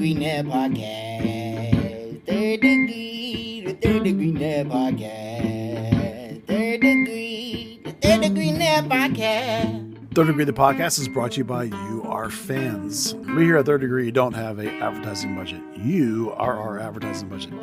Degree Net Podcast. Third Degree, the Third Degree Net Podcast. The Third Degree Net Podcast. Third Degree, the podcast, is brought to you by you, our fans. We here at Third Degree don't have an advertising budget. You are our advertising budget.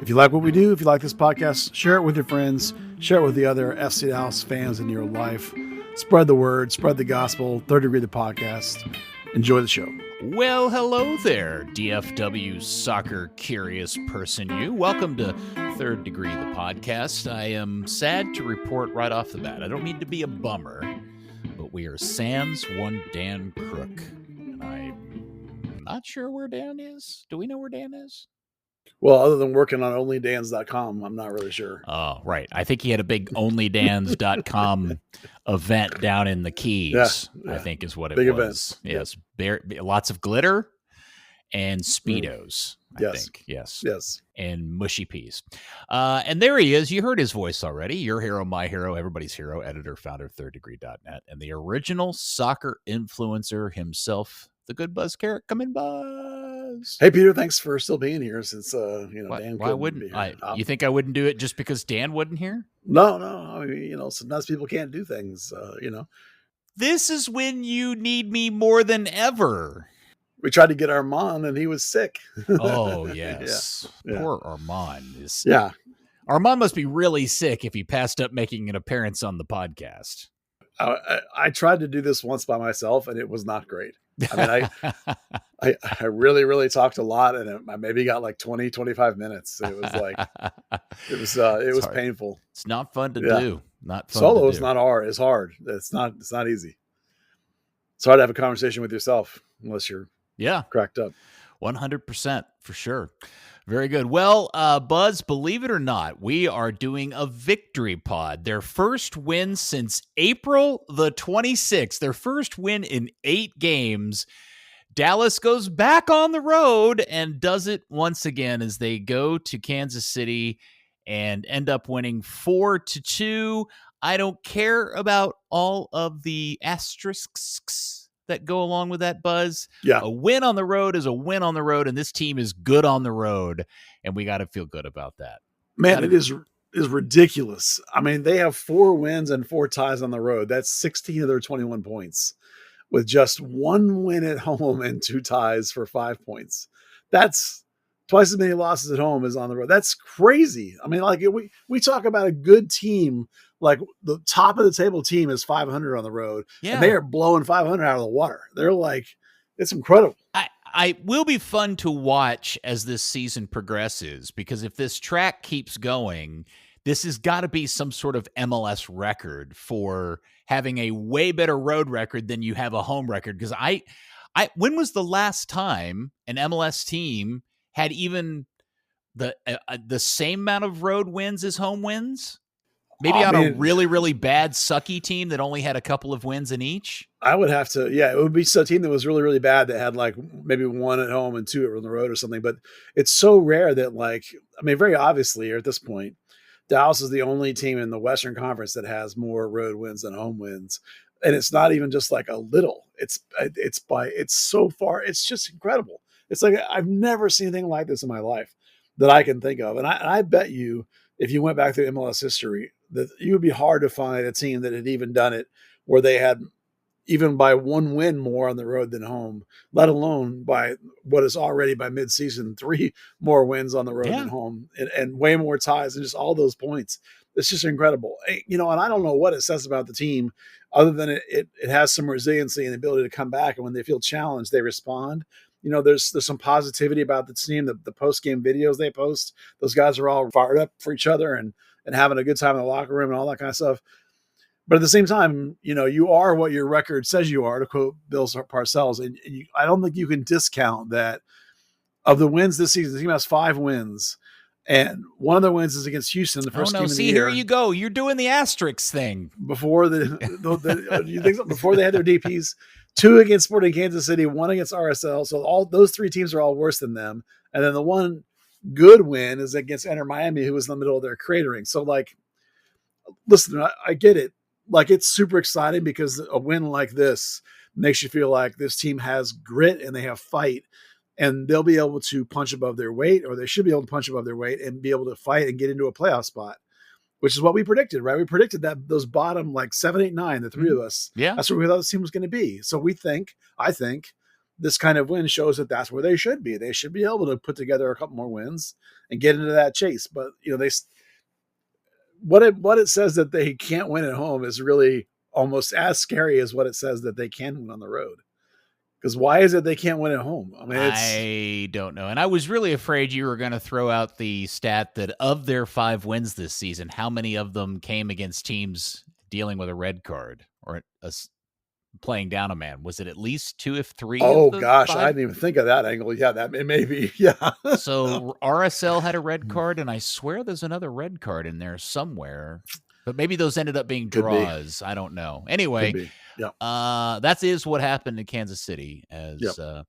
If you like what we do, if you like this podcast, share it with your friends, share it with the other FC Dallas fans in your life. Spread the word, spread the gospel. Third Degree, the podcast. Enjoy the show. Well, hello there, DFW soccer curious person you. Welcome to Third Degree, the podcast. I am sad to report right off the bat, I don't mean to be a bummer, but we are sans one Dan Crooke. And I'm not sure where Dan is. Do we know where Dan is? Well, other than working on onlydans.com, I'm not really sure. Oh, right. I think he had a big onlydans.com event down in the Keys, I think is what it big was. Event. Yes. Lots of glitter and Speedos, I think. Yes. And mushy peas. And there he is. You heard his voice already. Your hero, my hero, everybody's hero, editor, founder of thirddegree.net, and the original soccer influencer himself, the good Buzz Carrick. Come in, Buzz. Hey, Peter, thanks for still being here since, Dan why wouldn't I? You think I wouldn't do it just because Dan wasn't here? No. I mean, sometimes people can't do things, This is when you need me more than ever. We tried to get Armand and he was sick. Oh, yes. Yeah. Poor Armand is. Yeah. Armand must be really sick if he passed up making an appearance on the podcast. I tried to do this once by myself and it was not great. I mean, I really, really talked a lot and I maybe got like 20, 25 minutes. It was like, it was painful. It's not fun to do. Not fun Solo to is do. not hard. It's hard. It's not easy. It's hard to have a conversation with yourself unless you're cracked up. 100% for sure. Very good. Well, Buzz, believe it or not, we are doing a victory pod. Their first win since April the 26th. Their first win in 8 games. Dallas goes back on the road and does it once again as they go to Kansas City and end up winning 4-2. I don't care about all of the asterisks that go along with that, Buzz. Yeah. A win on the road is a win on the road, and this team is good on the road, and we got to feel good about that. Man, it is ridiculous. I mean, they have 4 wins and 4 ties on the road. That's 16 of their 21 points with just 1 win at home and 2 ties for 5 points. That's twice as many losses at home as on the road. That's crazy. I mean, like we talk about a good team, like the top of the table team is 500 on the road, and they are blowing 500 out of the water. They're like, it's incredible. I will be fun to watch as this season progresses, because if this track keeps going, this has got to be some sort of MLS record for having a way better road record than you have a home record. Because when was the last time an MLS team had even the same amount of road wins as home wins? Maybe on a really, really bad, sucky team that only had a couple of wins in each? I would have to, it would be a team that was really, really bad that had like maybe 1 at home and 2 on the road or something. But it's so rare that very obviously at this point, Dallas is the only team in the Western Conference that has more road wins than home wins. And it's not even just like a little. It's so far, it's just incredible. It's like, I've never seen anything like this in my life that I can think of. And I bet you, if you went back through MLS history, that you would be hard to find a team that had even done it where they had even by 1 win more on the road than home, let alone by what is already by midseason 3 more wins on the road than home and way more ties and just all those points. It's just incredible. And I don't know what it says about the team other than it has some resiliency and the ability to come back. And when they feel challenged, they respond. There's some positivity about the team. The post-game videos they post, those guys are all fired up for each other and having a good time in the locker room and all that kind of stuff. But at the same time, you are what your record says you are, to quote Bill Parcells. And I don't think you can discount that of the wins this season. The team has 5 wins. And one of the wins is against Houston, the first game of the year. Here you go. You're doing the asterisk thing. Before you think so? Before they had their DPs, 2 against Sporting Kansas City, 1 against RSL. So all those 3 teams are all worse than them. And then the one good win is against Inter Miami, who was in the middle of their cratering. So listen, I get it. It's super exciting because a win like this makes you feel like this team has grit and they have fight. and they'll be able to punch above their weight, or they should be able to punch above their weight and be able to fight and get into a playoff spot, which is what we predicted, right? We predicted that those bottom like 7, 8, 9, the three of us, that's where we thought this team was going to be. So I think this kind of win shows that that's where they should be. They should be able to put together a couple more wins and get into that chase. But what it says that they can't win at home is really almost as scary as what it says that they can win on the road. Because why is it they can't win at home? I mean, I don't know. And I was really afraid you were going to throw out the stat that of their 5 wins this season, how many of them came against teams dealing with a red card or playing down a man? Was it at least 2 if 3? Oh gosh, 5? I didn't even think of that angle. Yeah, that it may be. Yeah. So RSL had a red card, and I swear there's another red card in there somewhere. But maybe those ended up being draws. I don't know. Anyway, that is what happened in Kansas City. All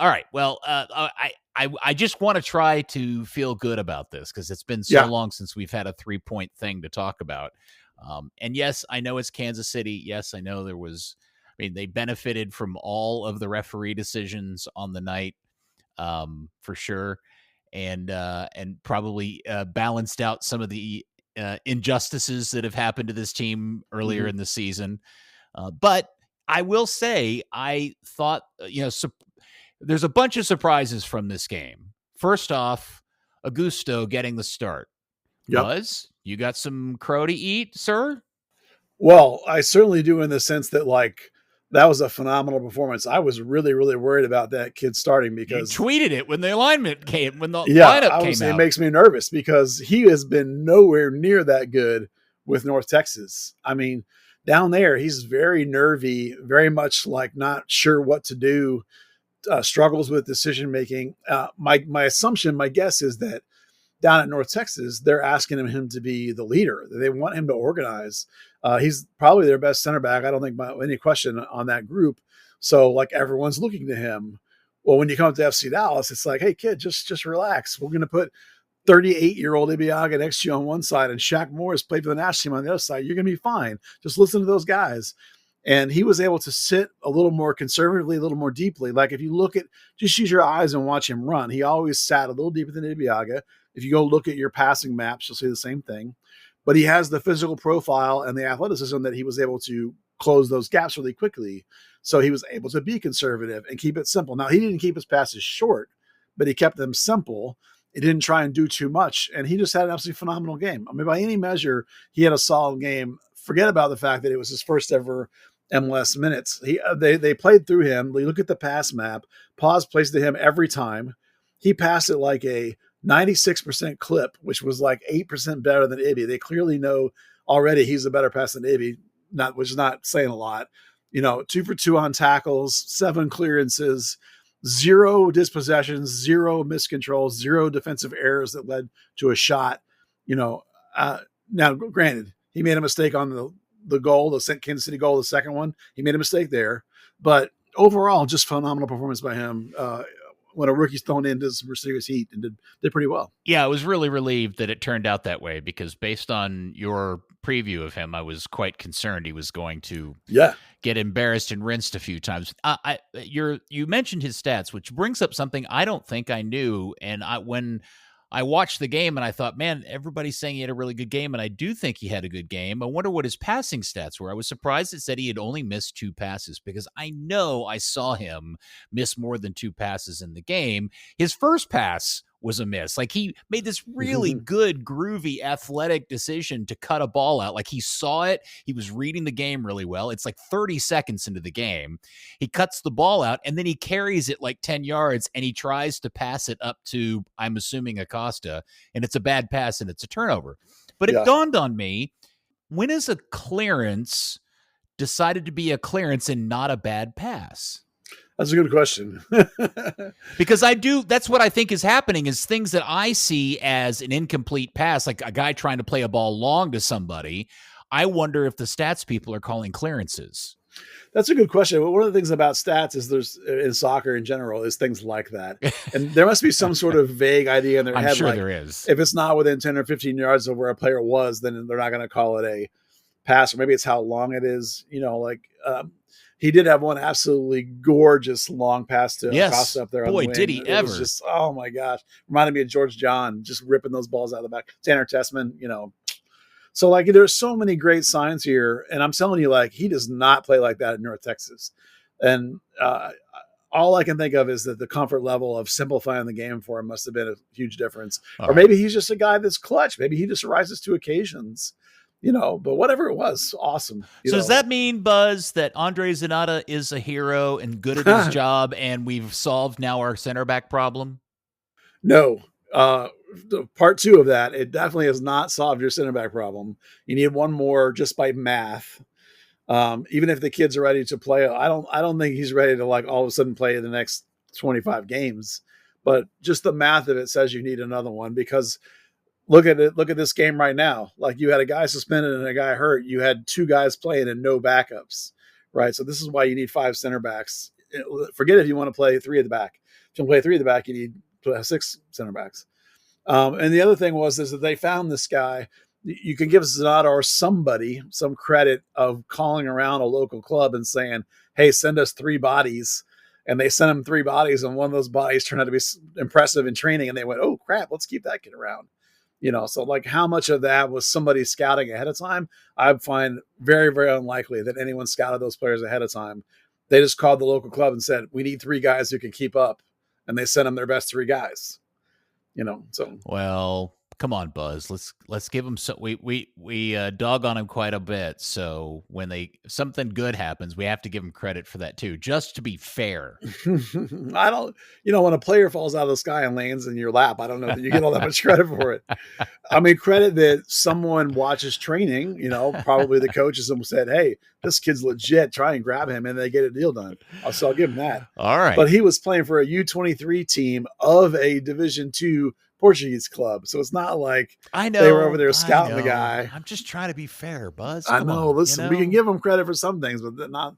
right. Well, I just want to try to feel good about this because it's been so long since we've had a 3-point thing to talk about. And yes, I know it's Kansas City. Yes, I know they benefited from all of the referee decisions on the night, for sure. And probably balanced out some of the injustices that have happened to this team earlier in the season. But I will say, I thought, there's a bunch of surprises from this game. First off, Augusto getting the start. Buzz, you got some crow to eat, sir? Well, I certainly do, in the sense that that was a phenomenal performance. I was really, really worried about that kid starting because you tweeted it when the lineup came out. It makes me nervous because he has been nowhere near that good with North Texas. I mean, down there, he's very nervy, very much not sure what to do, struggles with decision making. My assumption, my guess is that down at North Texas, they're asking him to be the leader. They want him to organize. He's probably their best center back. I don't think any question on that group. So everyone's looking to him. Well, when you come to FC Dallas, it's like, hey kid, just relax. We're going to put 38-year-old Ibiaga next to you on one side and Shaq Morris played for the national team on the other side. You're going to be fine. Just listen to those guys. And he was able to sit a little more conservatively, a little more deeply. If you just use your eyes and watch him run, he always sat a little deeper than Ibiaga. If you go look at your passing maps, you'll see the same thing. But he has the physical profile and the athleticism that he was able to close those gaps really quickly. So he was able to be conservative and keep it simple. Now, he didn't keep his passes short, but he kept them simple. He didn't try and do too much. And he just had an absolutely phenomenal game. I mean, by any measure, he had a solid game. Forget about the fact that it was his first ever MLS minutes. They played through him. You look at the pass map. Paz plays to him every time. He passed it like a 96% clip, which was 8% better than Ibby. They clearly know already he's a better passer than Ibby, which is not saying a lot. 2 for 2 on tackles, 7 clearances, 0 dispossessions, 0 miscontrols, 0 defensive errors that led to a shot. Now, granted, he made a mistake on the goal, the Kansas City goal, the second one. He made a mistake there. But overall, just phenomenal performance by him. When a rookie's thrown into some serious heat and did pretty well. Yeah, I was really relieved that it turned out that way because based on your preview of him, I was quite concerned he was going to get embarrassed and rinsed a few times. You mentioned his stats, which brings up something I don't think I knew. And when I watched the game and I thought, man, everybody's saying he had a really good game, and I do think he had a good game. I wonder what his passing stats were. I was surprised it said he had only missed 2 passes because I know I saw him miss more than 2 passes in the game. His first pass was a miss. He made this really good, groovy, athletic decision to cut a ball out. He saw it. He was reading the game really well. It's 30 seconds into the game. He cuts the ball out, and then he carries it 10 yards, and he tries to pass it up to, I'm assuming, Acosta, and it's a bad pass, and it's a turnover. But it dawned on me, when is a clearance decided to be a clearance and not a bad pass? That's a good question. Because that's what I think is happening is things that I see as an incomplete pass, like a guy trying to play a ball long to somebody. I wonder if the stats people are calling clearances. That's a good question. One of the things about stats is there's in soccer in general is things like that. And there must be some sort of vague idea in their head. I'm sure there is. If it's not within 10 or 15 yards of where a player was, then they're not going to call it a pass, or maybe it's how long it is, he did have one absolutely gorgeous long pass to Acosta up there on the wing. Did he it ever. Was just, oh my gosh. Reminded me of George John, just ripping those balls out of the back. Tanner Tessman, So, like, there's so many great signs here. And I'm telling you, like, he does not play like that in North Texas. And all I can think of is that the comfort level of simplifying the game for him must have been a huge difference. Or maybe he's just a guy that's clutch. Maybe he just rises to occasions, but whatever it was, awesome. So does that mean, Buzz, that Andre Zanata is a hero and good at his job, and we've solved now our center back problem? No. Part 2 of that, it definitely has not solved your center back problem. You need one more just by math. Even if the kids are ready to play, I don't think he's ready to like all of a sudden play the next 25 games, but just the math of it says you need another one, because look at this game right now. Like, you had a guy suspended and a guy hurt. You had 2 guys playing and no backups, right? So this is why you need 5 center backs. Forget if you want to play 3 at the back. If you want to play 3 at the back, you need to have 6 center backs. And the other thing is that they found this guy. You can give Zanata or somebody some credit of calling around a local club and saying, hey, send us 3 bodies. And they sent him 3 bodies, and one of those bodies turned out to be impressive in training. And they went, oh, crap, let's keep that kid around. So like, how much of that was somebody scouting ahead of time? I find very, very unlikely that anyone scouted those players ahead of time. They just called the local club and said, we need 3 guys who can keep up. And they sent them their best 3 guys, so. Well, come on, Buzz. Let's give him so we dog on him quite a bit. So when something good happens, we have to give him credit for that too, just to be fair. I don't, when a player falls out of the sky and lands in your lap, I don't know that you get all that much credit for it. I mean, credit that someone watches training, probably the coaches and said, hey, this kid's legit, try and grab him, and they get a deal done. So I'll give him that. All right. But he was playing for a U23 team of a Division II Portuguese club. So it's not like I know they were over there scouting the guy. I'm just trying to be fair, Buzz. I know. Listen, we can give him credit for some things, but not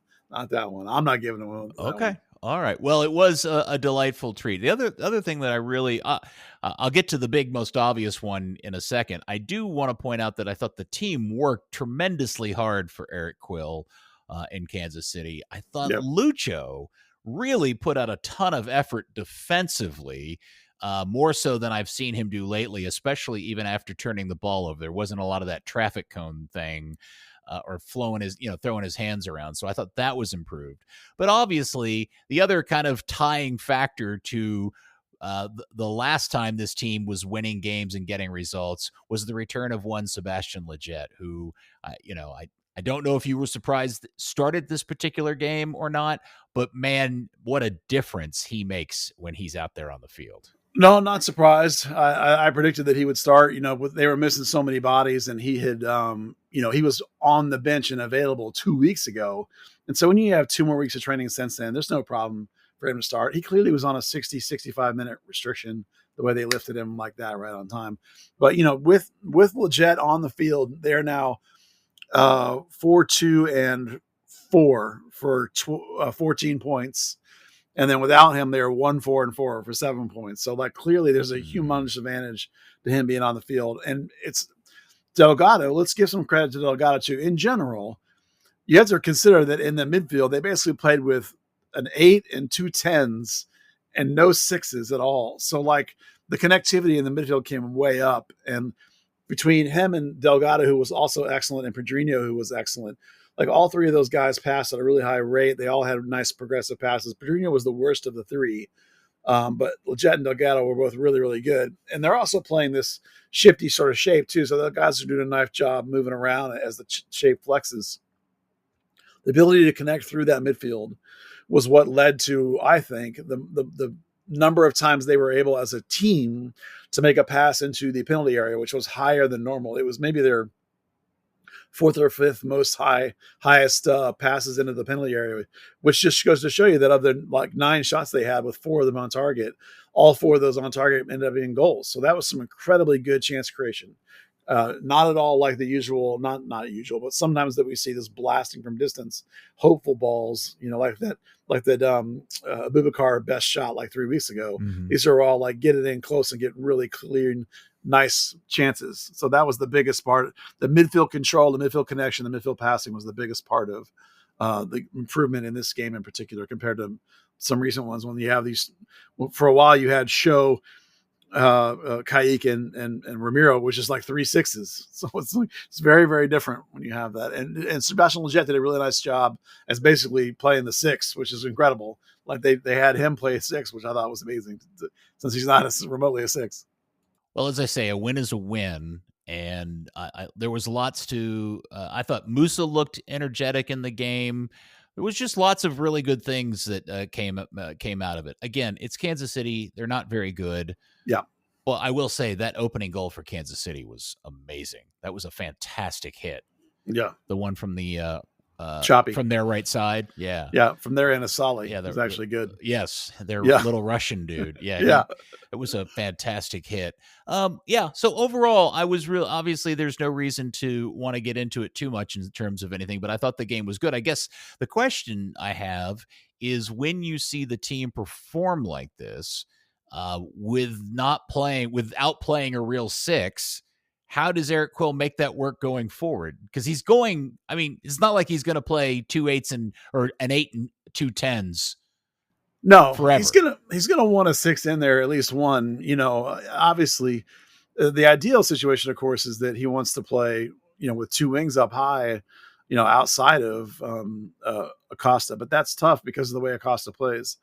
that one. I'm not giving him one. Okay. All right. Well, it was a delightful treat. The other thing that I really, I'll get to the big, most obvious one in a second. I do want to point out that I thought the team worked tremendously hard for Eric Quill in Kansas City. I thought Lucho really put out a ton of effort defensively, more so than I've seen him do lately, especially even after turning the ball over. There wasn't a lot of that traffic cone thing. Or throwing his hands around. So I thought that was improved. But obviously, the other kind of tying factor to the last time this team was winning games and getting results was the return of one Sebastian Lletget, who, I don't know if you were surprised started this particular game or not, but man, what a difference he makes when he's out there on the field. No, not surprised. I predicted that he would start, they were missing so many bodies, and he had, he was on the bench and available 2 weeks ago. And so when you have 2 more weeks of training since then, there's no problem for him to start. He clearly was on a 65 minute restriction, the way they lifted him like that right on time. But, with Lletget on the field, they're now 4-2 and 4 for 14 points. And then without him, they're 1-4 and 4 for 7 points. So like, clearly there's a humongous advantage to him being on the field. And it's Delgado. Let's give some credit to Delgado too. In general, you have to consider that in the midfield, they basically played with an 8 and 2 10s and no 6s at all. So like, the connectivity in the midfield came way up. And between him and Delgado, who was also excellent, and Pedrinho, who was excellent, like, all 3 of those guys passed at a really high rate. They all had nice progressive passes. Pedrinho was the worst of the 3. But Lletget and Delgado were both really, really good. And they're also playing this shifty sort of shape too. So the guys are doing a nice job moving around as the shape flexes. The ability to connect through that midfield was what led to, I think, the number of times they were able as a team to make a pass into the penalty area, which was higher than normal. It was maybe their 4th or 5th most highest passes into the penalty area, which just goes to show you that of the 9 shots they had, with 4 of them on target, all 4 of those on target ended up being goals. So that was some incredibly good chance creation. Not at all like the usual, not usual, but sometimes that we see this blasting from distance, hopeful balls, like that Abubakar best shot like 3 weeks ago. Mm-hmm. These are all like, get it in close and get really clean, nice chances. So that was the biggest part. The midfield control, the midfield connection, the midfield passing was the biggest part of the improvement in this game in particular compared to some recent ones when you have these. Well, for a while, you had Show, Kayik and Ramiro, which is like 3 6s. So it's very, very different when you have that. And Sebastian Lletget did a really nice job as basically playing the 6, which is incredible. Like they had him play 6, which I thought was amazing since he's not remotely a 6. Well, as I say, a win is a win. And there was lots to, I thought Musa looked energetic in the game. There was just lots of really good things that came out of it. Again, it's Kansas City. They're not very good. Yeah. Well, I will say that opening goal for Kansas City was amazing. That was a fantastic hit. Yeah. The one from the Choppy from their right side. Yeah. Yeah. From there in Asali. Yeah. It was actually good. Yes. Their little Russian dude. Yeah. Yeah. It was a fantastic hit. Yeah. So overall, I was obviously there's no reason to want to get into it too much in terms of anything, but I thought the game was good. I guess the question I have is when you see the team perform like this, without playing a real 6, how does Eric Quill make that work going forward? Because it's not like he's going to play 2 8s or an 8 and 2 10s. No, forever. He's gonna want a 6 in there, at least one. Obviously, the ideal situation, of course, is that he wants to play, with 2 wings up high, outside of Acosta. But that's tough because of the way Acosta plays.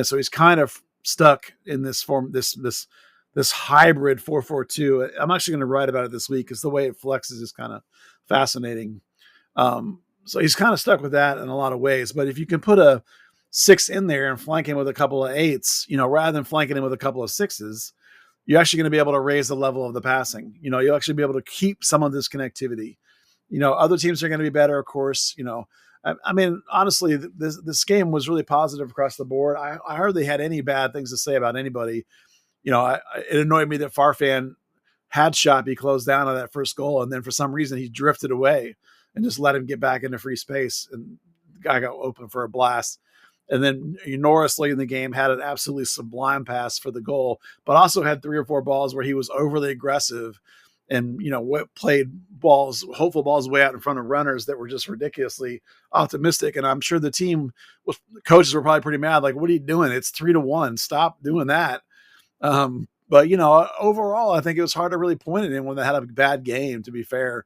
So he's kind of stuck in this form, this hybrid 4-4-2. I'm actually going to write about it this week because the way it flexes is kind of fascinating. So he's kind of stuck with that in a lot of ways. But if you can put a 6 in there and flank him with a couple of 8s, rather than flanking him with a couple of 6s, you're actually going to be able to raise the level of the passing. You'll actually be able to keep some of this connectivity. Other teams are going to be better, of course. Honestly, this game was really positive across the board. I hardly had any bad things to say about anybody. It annoyed me that Farfan had Shoppy close down on that first goal, and then for some reason he drifted away and just let him get back into free space, and the guy got open for a blast. And then Norris late in the game had an absolutely sublime pass for the goal, but also had 3 or 4 balls where he was overly aggressive and, played hopeful balls way out in front of runners that were just ridiculously optimistic. And I'm sure the coaches were probably pretty mad. Like, what are you doing? It's 3-1. Stop doing that. But overall, I think it was hard to really point at him when they had a bad game, to be fair.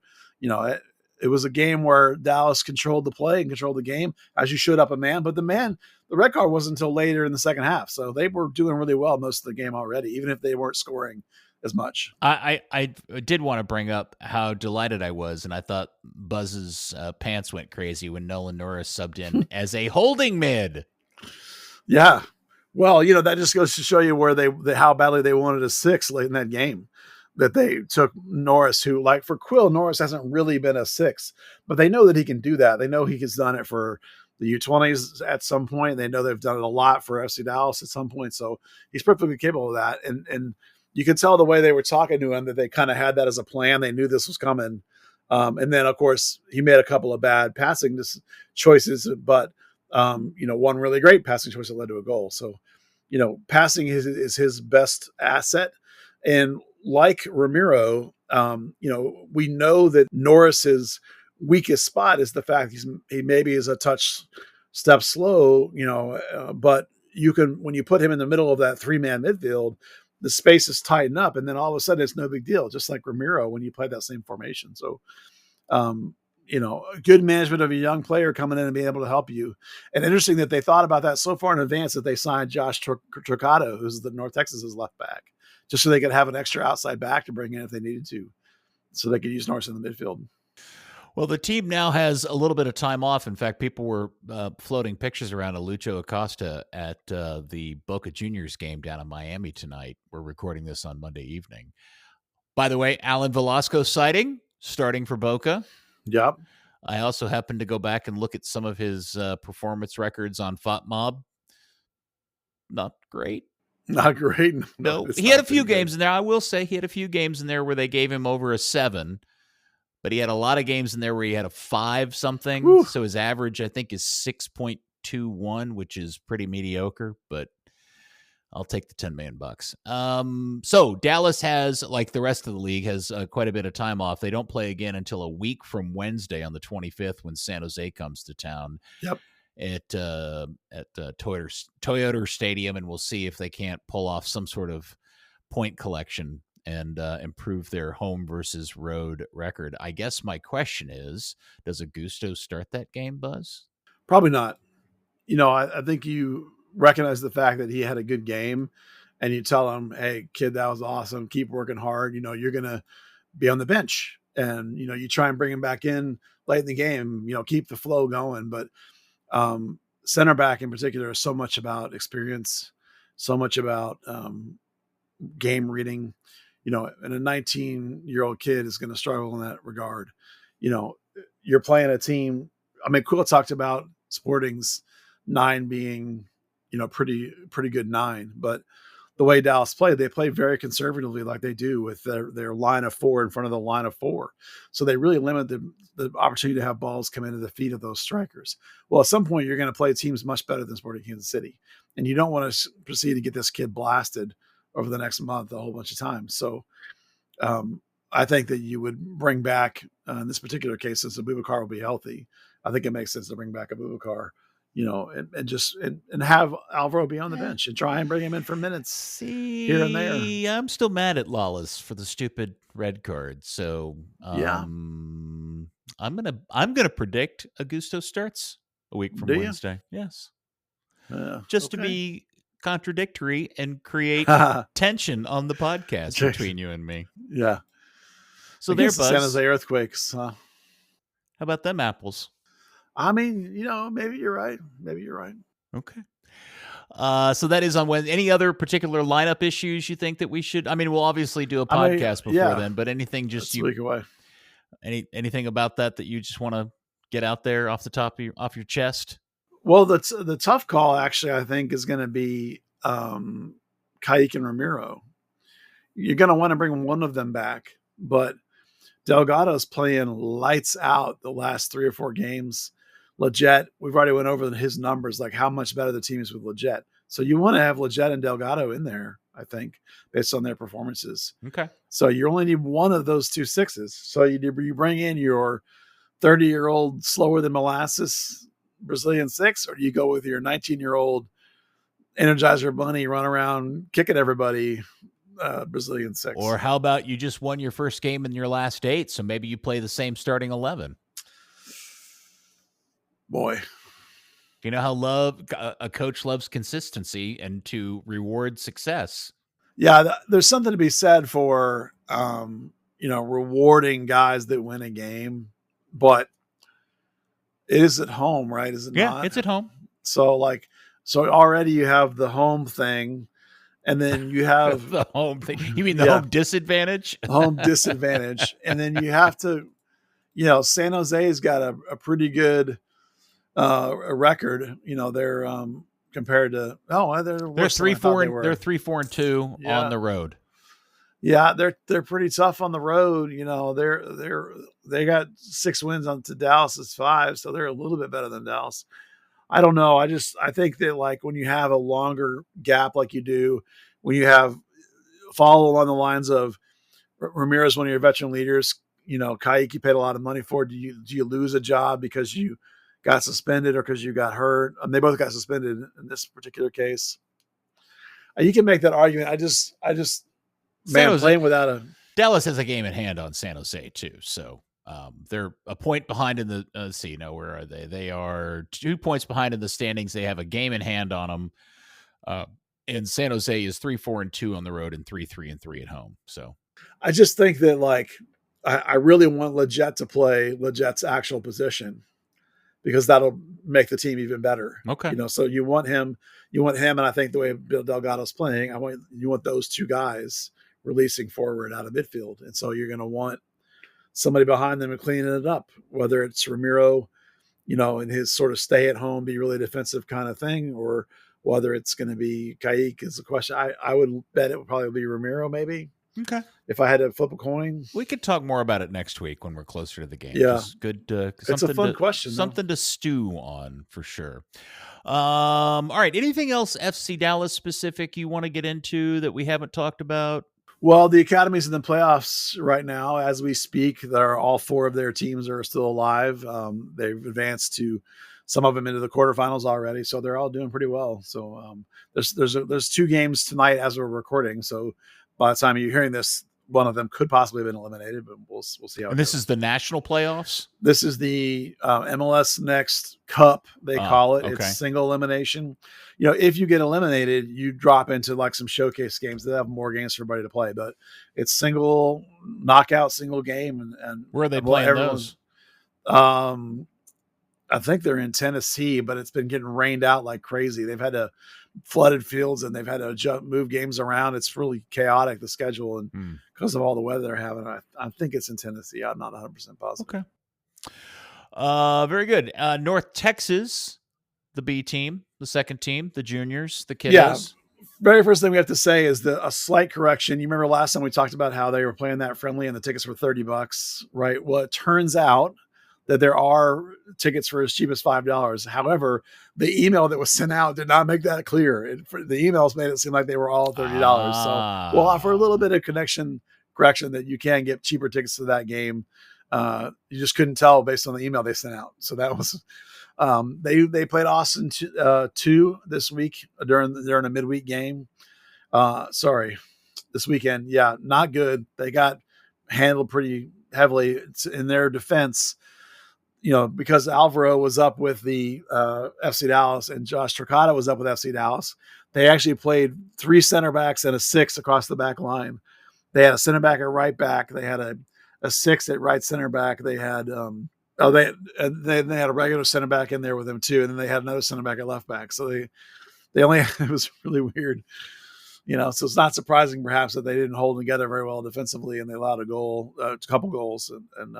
It was a game where Dallas controlled the play and controlled the game as you showed up a man. But the red card wasn't until later in the second half. So they were doing really well most of the game already, even if they weren't scoring as much. I did want to bring up how delighted I was, and I thought Buzz's pants went crazy when Nolan Norris subbed in as a holding mid. Yeah. Well, that just goes to show you how badly they wanted a 6 late in that game. That they took Norris, who, like, for Quill, Norris hasn't really been a 6, but they know that he can do that. They know he has done it for the U20s at some point. They know they've done it a lot for FC Dallas at some point. So he's perfectly capable of that. And you could tell the way they were talking to him that they kind of had that as a plan. They knew this was coming. And then, of course, he made a couple of bad passing choices, but, one really great passing choice that led to a goal. So, passing is his best asset. And like Ramiro, we know that Norris's weakest spot is the fact he maybe is a touch step slow, but when you put him in the middle of that 3-man midfield, the space is tightened up, and then all of a sudden it's no big deal, just like Ramiro when you play that same formation. So, good management of a young player coming in and being able to help you. And interesting that they thought about that so far in advance that they signed Josh Trocado, who's the North Texas's left back, just so they could have an extra outside back to bring in if they needed to, so they could use Norris in the midfield. Well, the team now has a little bit of time off. In fact, people were floating pictures around of Lucho Acosta at the Boca Juniors game down in Miami tonight. We're recording this on Monday evening. By the way, Alan Velasco sighting, starting for Boca. Yep. I also happened to go back and look at some of his performance records on FOTMob. Not great. Not great. No, he had a few games in there. I will say he had a few games in there where they gave him over a 7, but he had a lot of games in there where he had a 5 something. Woo. So his average, I think, is 6.21, which is pretty mediocre. But I'll take the $10 million. So Dallas has, like the rest of the league, has quite a bit of time off. They don't play again until a week from Wednesday on the 25th when San Jose comes to town. Yep. At Toyota Stadium, and we'll see if they can't pull off some sort of point collection and improve their home versus road record. I guess my question is, does Augusto start that game, Buzz? Probably not. I think you recognize the fact that he had a good game, and you tell him, hey, kid, that was awesome. Keep working hard. You're going to be on the bench, and, you try and bring him back in late in the game, keep the flow going. But center back in particular is so much about experience, so much about game reading, and a 19-year-old kid is going to struggle in that regard. You're playing a team. I mean, Quill talked about Sporting's 9 being, pretty good 9, but the way Dallas played, they play very conservatively like they do with their line of 4 in front of the line of 4. So they really limit the opportunity to have balls come into the feet of those strikers. Well, at some point you're going to play teams much better than Sporting Kansas City, and you don't want to proceed to get this kid blasted over the next month a whole bunch of times. So I think that you would bring back, in this particular case, since Abubakar will be healthy, I think it makes sense to bring back Abubakar, and have Alvaro be on the bench and try and bring him in for minutes here and there. I'm still mad at Lawless for the stupid red card. So Yeah. I'm gonna predict Augusto starts a week from Wednesday. Yes. Just to be contradictory and create tension on the podcast between you and me. Yeah. So there, Buzz. San Jose Earthquakes. How about them apples? I mean, maybe you're right. Okay. So that is on Wednesday. Any other particular lineup issues you think that we should? I mean, we'll obviously do a podcast before then, but anything just a week away. Anything about that you just want to get out there off the top of off your chest? Well, the tough call actually, I think, is going to be Kayik and Ramiro. You're going to want to bring one of them back, but Delgado's playing lights out the last 3 or 4 games. Lletget, we've already went over his numbers, like how much better the team is with Lletget. So you want to have Lletget and Delgado in there, I think, based on their performances. Okay. So you only need one of those 2 6s. So you bring in your 30-year-old slower than molasses Brazilian 6, or do you go with your 19-year-old Energizer Bunny run around kicking everybody Brazilian 6? Or how about you just won your first game in your last 8, so maybe you play the same starting 11? Boy. You know how a coach loves consistency and to reward success. Yeah, there's something to be said for rewarding guys that win a game, but it is at home, right? Is it not? Yeah, it's at home. So already you have the home thing, and then you have the home thing. You mean the home disadvantage? Home disadvantage. And then you have to, San Jose's got a pretty good record. They're compared to they're 3-4 they're 3-4-2 on the road. Yeah, they're pretty tough on the road. They got 6 wins on to Dallas's 5, so they're a little bit better than Dallas. I don't know. I think that like when you have a longer gap like you do, when you have follow along the lines of Ramirez, one of your veteran leaders, Kayik, you paid a lot of money for. Do you lose a job because you got suspended or because you got hurt? They both got suspended in this particular case. You can make that argument. I just playing without a Dallas has a game in hand on San Jose too. So they're a point behind in the where are they? They are 2 points behind in the standings. They have a game in hand on them. And San Jose is 3-4-2 on the road and 3-3-3 at home. So I just think that I really want Lletget to play Lletget's actual position, because that'll make the team even better. Okay. So you want him, and I think the way Bill Delgado's playing, you want those 2 guys releasing forward out of midfield. And so you're going to want somebody behind them and cleaning it up, whether it's Ramiro, in his sort of stay at home, be really defensive kind of thing, or whether it's going to be Kayik is the question. I would bet it would probably be Ramiro maybe. Okay. If I had to flip a coin. We could talk more about it next week when we're closer to the game. Yeah. Just good. It's a fun question. Something to stew on for sure. All right. Anything else FC Dallas specific you want to get into that we haven't talked about? Well, the Academy's in the playoffs right now as we speak. All 4 of their teams are still alive. They've advanced to some of them into the quarterfinals already, so they're all doing pretty well. So there's 2 games tonight as we're recording. So by the time you're hearing this, one of them could possibly have been eliminated, but we'll see how. And this is the national playoffs? This is the MLS Next Cup, they call it. Okay. It's single elimination. If you get eliminated, you drop into like some showcase games that have more games for everybody to play. But it's single knockout, single game. And where are they playing those? I think they're in Tennessee, but it's been getting rained out like crazy. They've had to flooded fields and they've had to move games around. It's really chaotic, the schedule, and because of all the weather they're having. I think it's in Tennessee. I'm not 100% positive. Okay. Very good. North Texas, the B team, the second team, the juniors, the kiddos. Yeah. Very first thing we have to say is a slight correction. You remember last time we talked about how they were playing that friendly and the tickets were $30, right? Well, it turns out that there are tickets for as cheap as $5. However, the email that was sent out did not make that clear. The emails made it seem like they were all $30. So we'll offer a little bit of correction that you can get cheaper tickets to that game. You just couldn't tell based on the email they sent out. So that was they played Austin 2 this week during a midweek game. This weekend. Yeah, not good. They got handled pretty heavily. It's in their defense. Because Alvaro was up with the FC Dallas and Josh Tricata was up with FC Dallas, they actually played 3 center backs and a 6 across the back line. They had a center back at right back. They had a 6 at right center back. They had they had a regular center back in there with them too, and then they had another center back at left back. So they only it was really weird. So it's not surprising perhaps that they didn't hold together very well defensively, and they allowed a couple goals and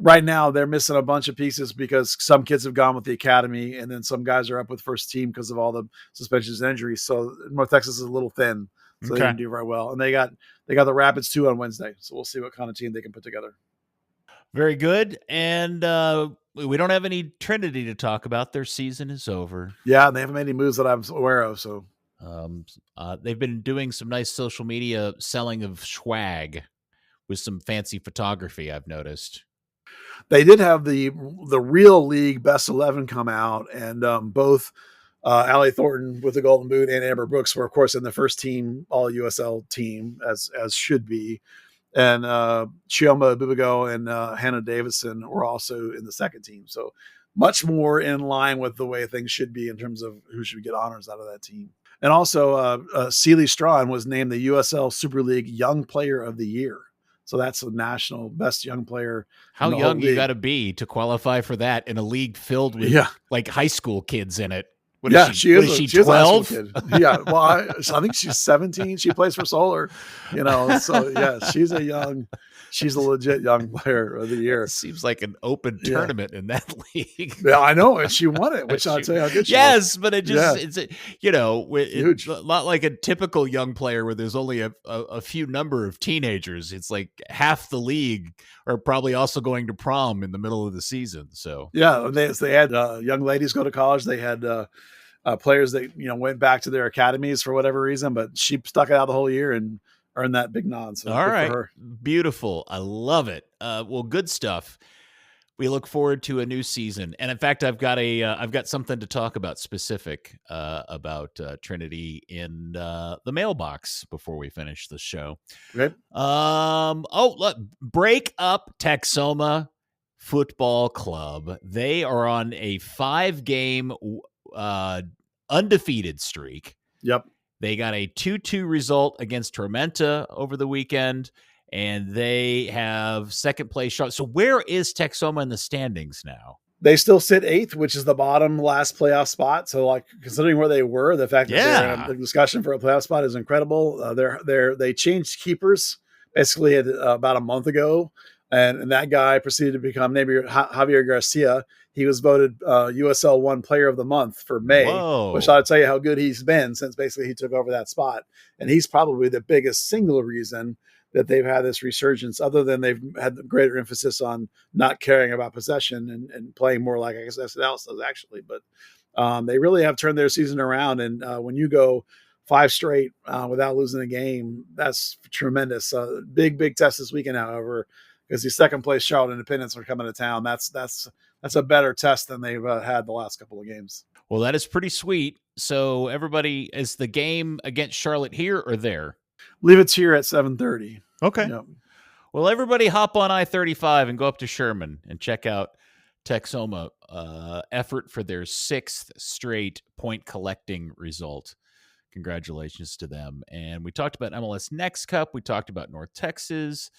right now they're missing a bunch of pieces because some kids have gone with the academy and then some guys are up with first team because of all the suspensions and injuries. So North Texas is a little thin, so they didn't do very well. And they got the Rapids 2 on Wednesday. So we'll see what kind of team they can put together. Very good. And we don't have any Trinity to talk about. Their season is over. Yeah, they haven't made any moves that I'm aware of. So they've been doing some nice social media selling of swag with some fancy photography, I've noticed. They did have the real league best 11 come out, and both Allie Thornton with the Golden Boot and Amber Brooks were, of course, in the first team All USL team as should be, and Chioma Bubigo and Hannah Davison were also in the second team. So much more in line with the way things should be in terms of who should get honors out of that team. And also, Celie Strawn was named the USL Super League Young Player of the Year. So that's a national best young player. How young you got to be to qualify for that in a league filled with like high school kids in it? She is 12. Yeah. Well, I think she's 17. She plays for Solar, so yeah, she's a legit young player of the year. It seems like an open tournament in that league. Yeah, I know. And she won it, which I'll tell you how good she was. But it just, it's huge. It's not like a typical young player where there's only a few number of teenagers. It's like half the league are probably also going to prom in the middle of the season. So yeah, they had young ladies go to college. They had players that went back to their academies for whatever reason, but she stuck it out the whole year and earned that big nod. So all right, beautiful. I love it. Well, good stuff. We look forward to a new season, and in fact, I've got something to talk about specific about Trinity in the mailbox before we finish the show. Okay. Look, break up Texoma Football Club. They are on a 5-game undefeated streak. Yep. They got a 2-2 result against Tormenta over the weekend, and they have second place shot. So where is Texoma in the standings now? They still sit 8th, which is the bottom last playoff spot. So, like, considering where they were, the fact that they're in the discussion for a playoff spot is incredible. They changed keepers basically about a month ago, and that guy proceeded to become Javier Garcia. He was voted USL 1 Player of the Month for May, which I'll tell you how good he's been since basically he took over that spot. And he's probably the biggest single reason that they've had this resurgence, other than they've had the greater emphasis on not caring about possession and playing more like, I guess, FC Dallas does actually. But they really have turned their season around. And when you go 5 straight without losing a game, that's tremendous. Big test this weekend, however, because the second place Charlotte Independents are coming to town. That's a better test than they've had the last couple of games. Well, that is pretty sweet. So everybody, is the game against Charlotte here or there? I believe it's here at 7:30. Okay. Yep. Well, everybody hop on I-35 and go up to Sherman and check out Texoma effort for their 6th straight point collecting result. Congratulations to them. And we talked about MLS Next Cup. We talked about North Texas.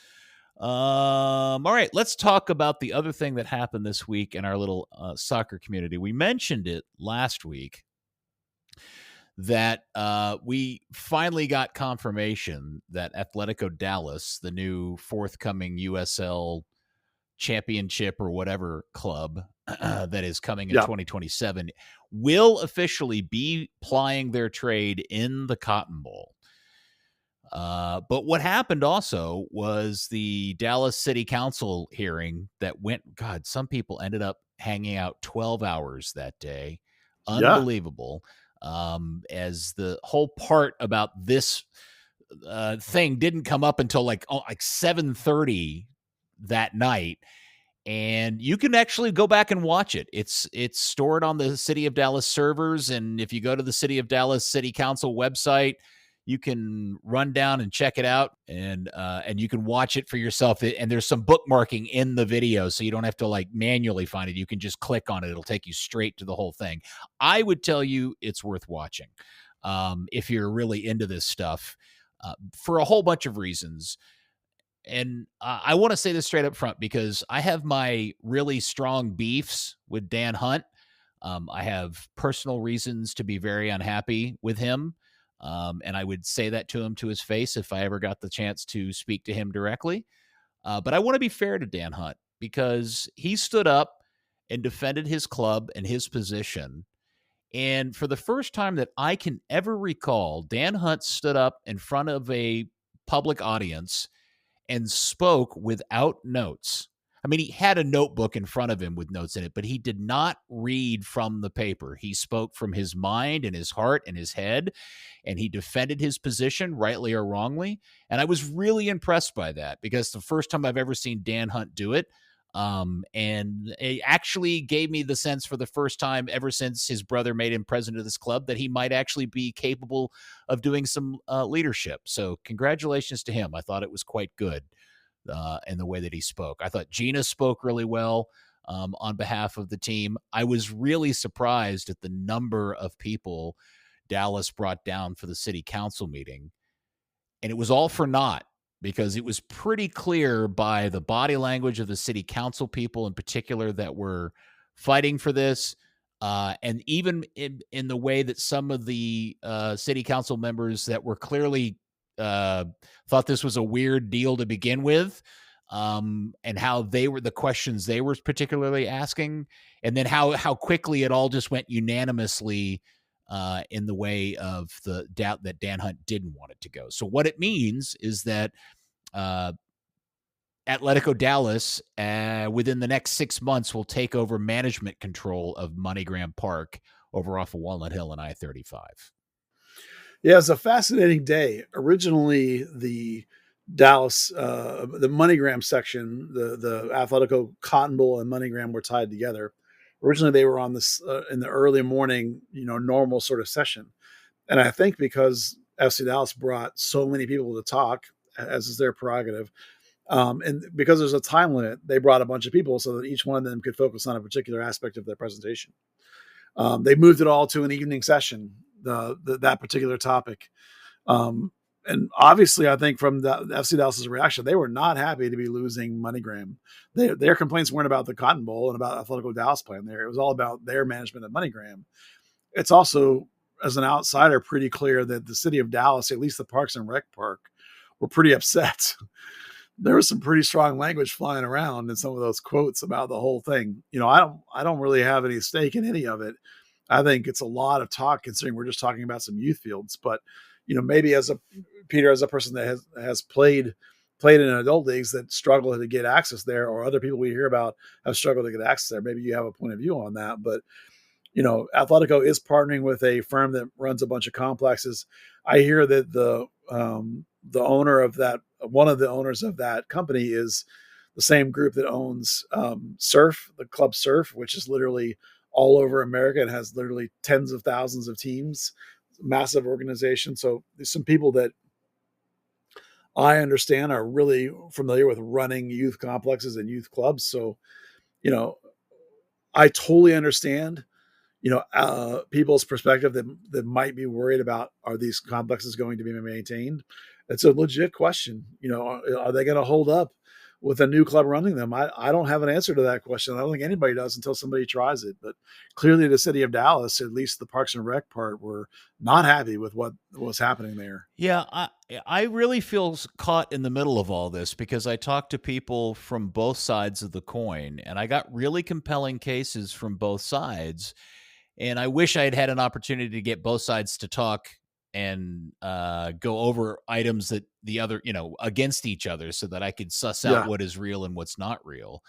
All right, let's talk about the other thing that happened this week in our little soccer community. We mentioned it last week that we finally got confirmation that Atletico Dallas, the new forthcoming USL championship or whatever club that is coming in 2027, will officially be plying their trade in the Cotton Bowl. But what happened also was the Dallas City Council hearing that went, God, some people ended up hanging out 12 hours that day. Unbelievable. As the whole part about this thing didn't come up until like 7:30 that night. And you can actually go back and watch it. It's stored on the City of Dallas servers. And if you go to the City of Dallas City Council website, you can run down and check it out, and you can watch it for yourself. And there's some bookmarking in the video, so you don't have to like manually find it. You can just click on it. It'll take you straight to the whole thing. I would tell you it's worth watching if you're really into this stuff for a whole bunch of reasons. And I want to say this straight up front because I have my really strong beefs with Dan Hunt. I have personal reasons to be very unhappy with him. And I would say that to him to his face if I ever got the chance to speak to him directly. But I want to be fair to Dan Hunt because he stood up and defended his club and his position. And for the first time that I can ever recall, Dan Hunt stood up in front of a public audience and spoke without notes. I mean, he had a notebook in front of him with notes in it, but he did not read from the paper. He spoke from his mind and his heart and his head, and he defended his position, rightly or wrongly. And I was really impressed by that because it's the first time I've ever seen Dan Hunt do it. And it actually gave me the sense for the first time ever since his brother made him president of this club that he might actually be capable of doing some leadership. So congratulations to him. I thought it was quite good in the way that he spoke. I thought Gina spoke really well on behalf of the team. I was really surprised at the number of people Dallas brought down for the city council meeting. And it was all for naught, because it was pretty clear by the body language of the city council people in particular that were fighting for this. And even in the way that some of the city council members that were clearly thought this was a weird deal to begin with, and how they were, the questions they were particularly asking, and then how quickly it all just went unanimously in the way of the doubt that Dan Hunt didn't want it to go. So what it means is that Atletico Dallas, within the next 6 months, will take over management control of MoneyGram Park over off of Walnut Hill and I-35. Yeah, it's a fascinating day. Originally, the Dallas, the MoneyGram section, the Atletico Cotton Bowl and MoneyGram were tied together. Originally, they were on this in the early morning, normal sort of session. And I think because FC Dallas brought so many people to talk, as is their prerogative, and because there's a time limit, they brought a bunch of people so that each one of them could focus on a particular aspect of their presentation. They moved it all to an evening session, that particular topic. And obviously, I think from the FC Dallas's reaction, they were not happy to be losing MoneyGram. Their complaints weren't about the Cotton Bowl and about Atletico Dallas playing there. It was all about their management of MoneyGram. It's also, as an outsider, pretty clear that the city of Dallas, at least the Parks and Rec Park, were pretty upset. There was some pretty strong language flying around in some of those quotes about the whole thing. I don't really have any stake in any of it. I think it's a lot of talk considering we're just talking about some youth fields, but maybe as a person that has played played in adult leagues that struggle to get access there, or other people we hear about have struggled to get access there. Maybe you have a point of view on that, but Atletico is partnering with a firm that runs a bunch of complexes. I hear that the owner of that, one of the owners of that company, is the same group that owns Surf, the club Surf, which is literally all over America and has literally tens of thousands of teams, massive organization. So there's some people that I understand are really familiar with running youth complexes and youth clubs. So, I totally understand, people's perspective that might be worried about, are these complexes going to be maintained? It's a legit question. Are they going to hold up with a new club running them? I don't have an answer to that question. I don't think anybody does until somebody tries it. But clearly the city of Dallas, at least the Parks and Rec part, were not happy with what was happening there. Yeah, I really feel caught in the middle of all this, because I talked to people from both sides of the coin, and I got really compelling cases from both sides. And I wish I had had an opportunity to get both sides to talk and go over items that the other, against each other, so that I could suss out what is real and what's not real.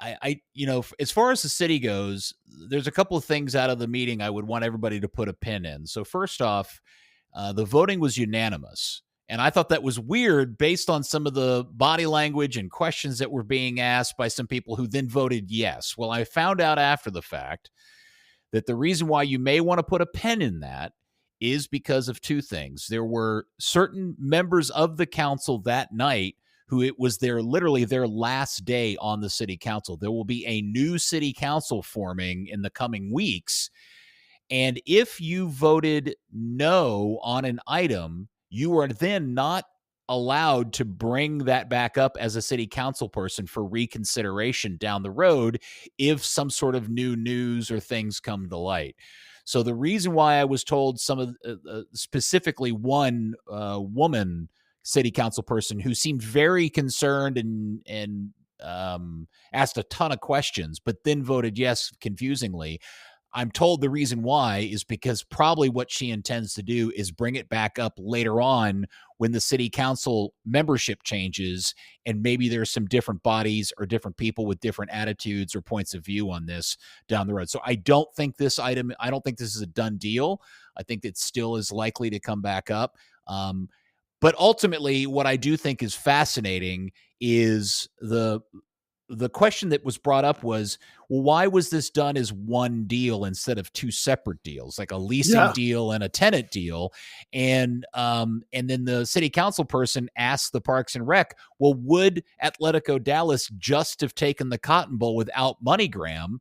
As far as the city goes, there's a couple of things out of the meeting I would want everybody to put a pin in. So first off, the voting was unanimous. And I thought that was weird based on some of the body language and questions that were being asked by some people who then voted yes. Well, I found out after the fact that the reason why you may want to put a pen in that is because of two things. There were certain members of the council that night who it was literally their last day on the city council. There will be a new city council forming in the coming weeks. And if you voted no on an item, you are then not allowed to bring that back up as a city council person for reconsideration down the road if some sort of new news or things come to light. So the reason why I was told some of specifically one woman city council person who seemed very concerned and asked a ton of questions, but then voted yes confusingly. I'm told the reason why is because probably what she intends to do is bring it back up later on when the city council membership changes, and maybe there's some different bodies or different people with different attitudes or points of view on this down the road. So I don't think this is a done deal. I think it still is likely to come back up. But ultimately, what I do think is fascinating is the question that was brought up was, well, why was this done as one deal instead of two separate deals, like a leasing deal and a tenant deal? And then the city council person asked the Parks and Rec, well, would Atletico Dallas just have taken the Cotton Bowl without MoneyGram?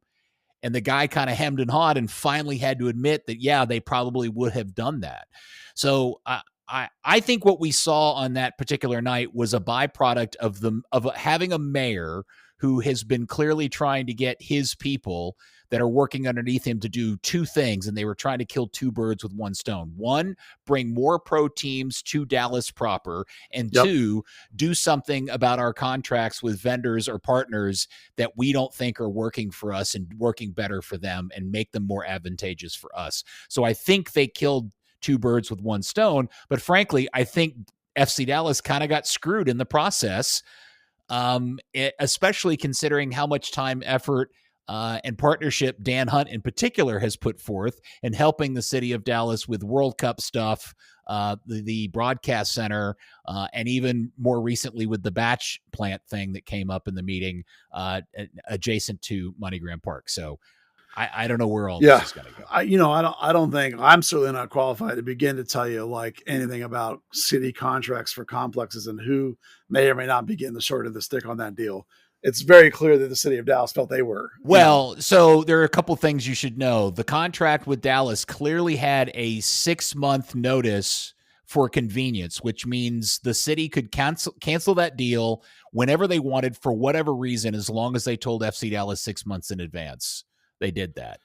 And the guy kind of hemmed and hawed and finally had to admit that, yeah, they probably would have done that. So I think what we saw on that particular night was a byproduct of having a mayor who has been clearly trying to get his people that are working underneath him to do two things, and they were trying to kill two birds with one stone. One, bring more pro teams to Dallas proper, and two, do something about our contracts with vendors or partners that we don't think are working for us and working better for them, and make them more advantageous for us. So I think they killed two birds with one stone, but frankly, I think FC Dallas kind of got screwed in the process, especially considering how much time, effort, and partnership Dan Hunt in particular has put forth in helping the city of Dallas with World Cup stuff, the broadcast center, and even more recently with the batch plant thing that came up in the meeting adjacent to MoneyGram Park. So I don't know where all this is going to go. I don't think, I'm certainly not qualified to begin to tell you like anything about city contracts for complexes and who may or may not be getting the short of the stick on that deal. It's very clear that the city of Dallas felt they were. Well, so there are a couple things you should know. The contract with Dallas clearly had a 6-month notice for convenience, which means the city could cancel that deal whenever they wanted for whatever reason, as long as they told FC Dallas 6 months in advance. They did that.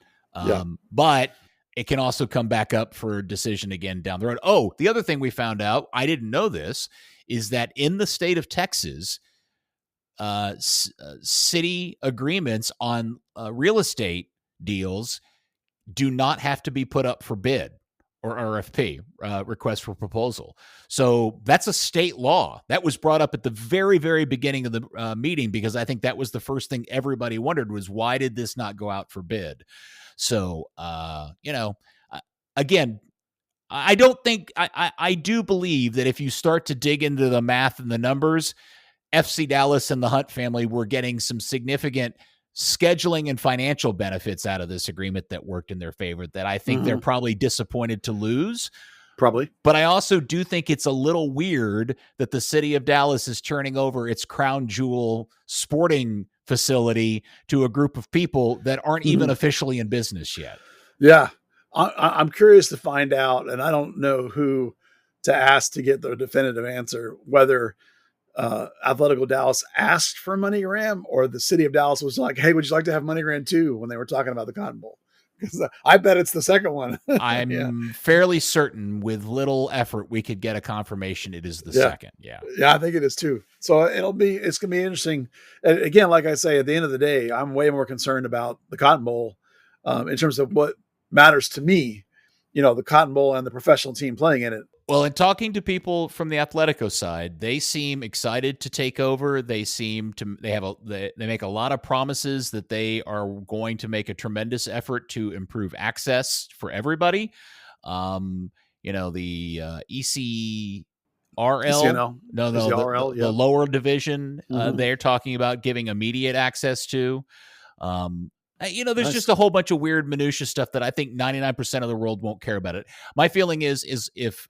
But it can also come back up for a decision again down the road. Oh, the other thing we found out, I didn't know this, is that in the state of Texas, city agreements on real estate deals do not have to be put up for bid. or RFP, request for proposal. So that's a state law. That was brought up at the very, very beginning of the meeting, because I think that was the first thing everybody wondered was, why did this not go out for bid? So, again, I don't think, I do believe that if you start to dig into the math and the numbers, FC Dallas and the Hunt family were getting some significant scheduling and financial benefits out of this agreement that worked in their favor, that I think they're probably disappointed to lose. Probably. But I also do think it's a little weird that the city of Dallas is turning over its crown jewel sporting facility to a group of people that aren't even officially in business yet. Yeah. I'm curious to find out, and I don't know who to ask to get the definitive answer, whether Atletico Dallas asked for MoneyGram, or the city of Dallas was like, hey, would you like to have MoneyGram too, when they were talking about the Cotton Bowl? Because I bet it's the second one. I'm fairly certain with little effort we could get a confirmation it is the second. Yeah, I think it is too. So it's going to be interesting. And again, like I say, at the end of the day, I'm way more concerned about the Cotton Bowl in terms of what matters to me, the Cotton Bowl and the professional team playing in it. Well, in talking to people from the Atletico side, they seem excited to take over. They seem to they make a lot of promises that they are going to make a tremendous effort to improve access for everybody. The ECRL, the lower division, they're talking about giving immediate access to. There's just a whole bunch of weird minutia stuff that I think 99% of the world won't care about it. My feeling is if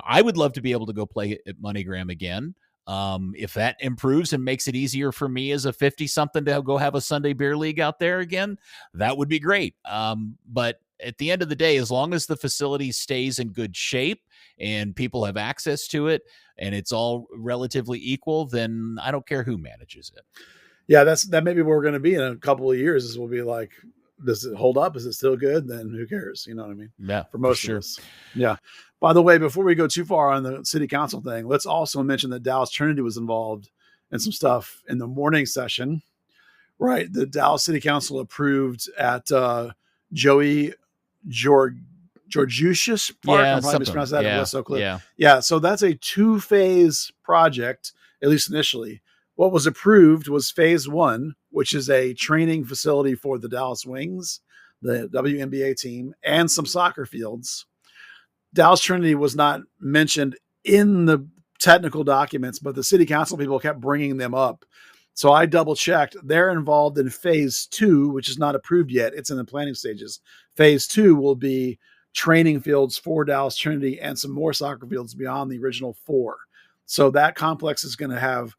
I would love to be able to go play at MoneyGram again. If that improves and makes it easier for me as a 50-something to go have a Sunday beer league out there again, that would be great. But at the end of the day, as long as the facility stays in good shape and people have access to it and it's all relatively equal, then I don't care who manages it. Yeah, that may be where we're going to be in a couple of years. Is we'll be like, does it hold up? Is it still good? Then who cares? You know what I mean? Yeah, for most of us. Yeah. By the way, before we go too far on the city council thing, let's also mention that Dallas Trinity was involved in some stuff in the morning session, right? The Dallas City Council approved at Joey Georgiush's Park. Yeah, I'm probably mispronounced that. West Oak Cliff. Yeah. So that's a 2-phase project, at least initially. What was approved was phase 1, which is a training facility for the Dallas Wings, the WNBA team, and some soccer fields. Dallas Trinity was not mentioned in the technical documents, but the city council people kept bringing them up. So I double checked. They're involved in phase 2, which is not approved yet. It's in the planning stages. Phase 2 will be training fields for Dallas Trinity and some more soccer fields beyond the original 4. So that complex is going to have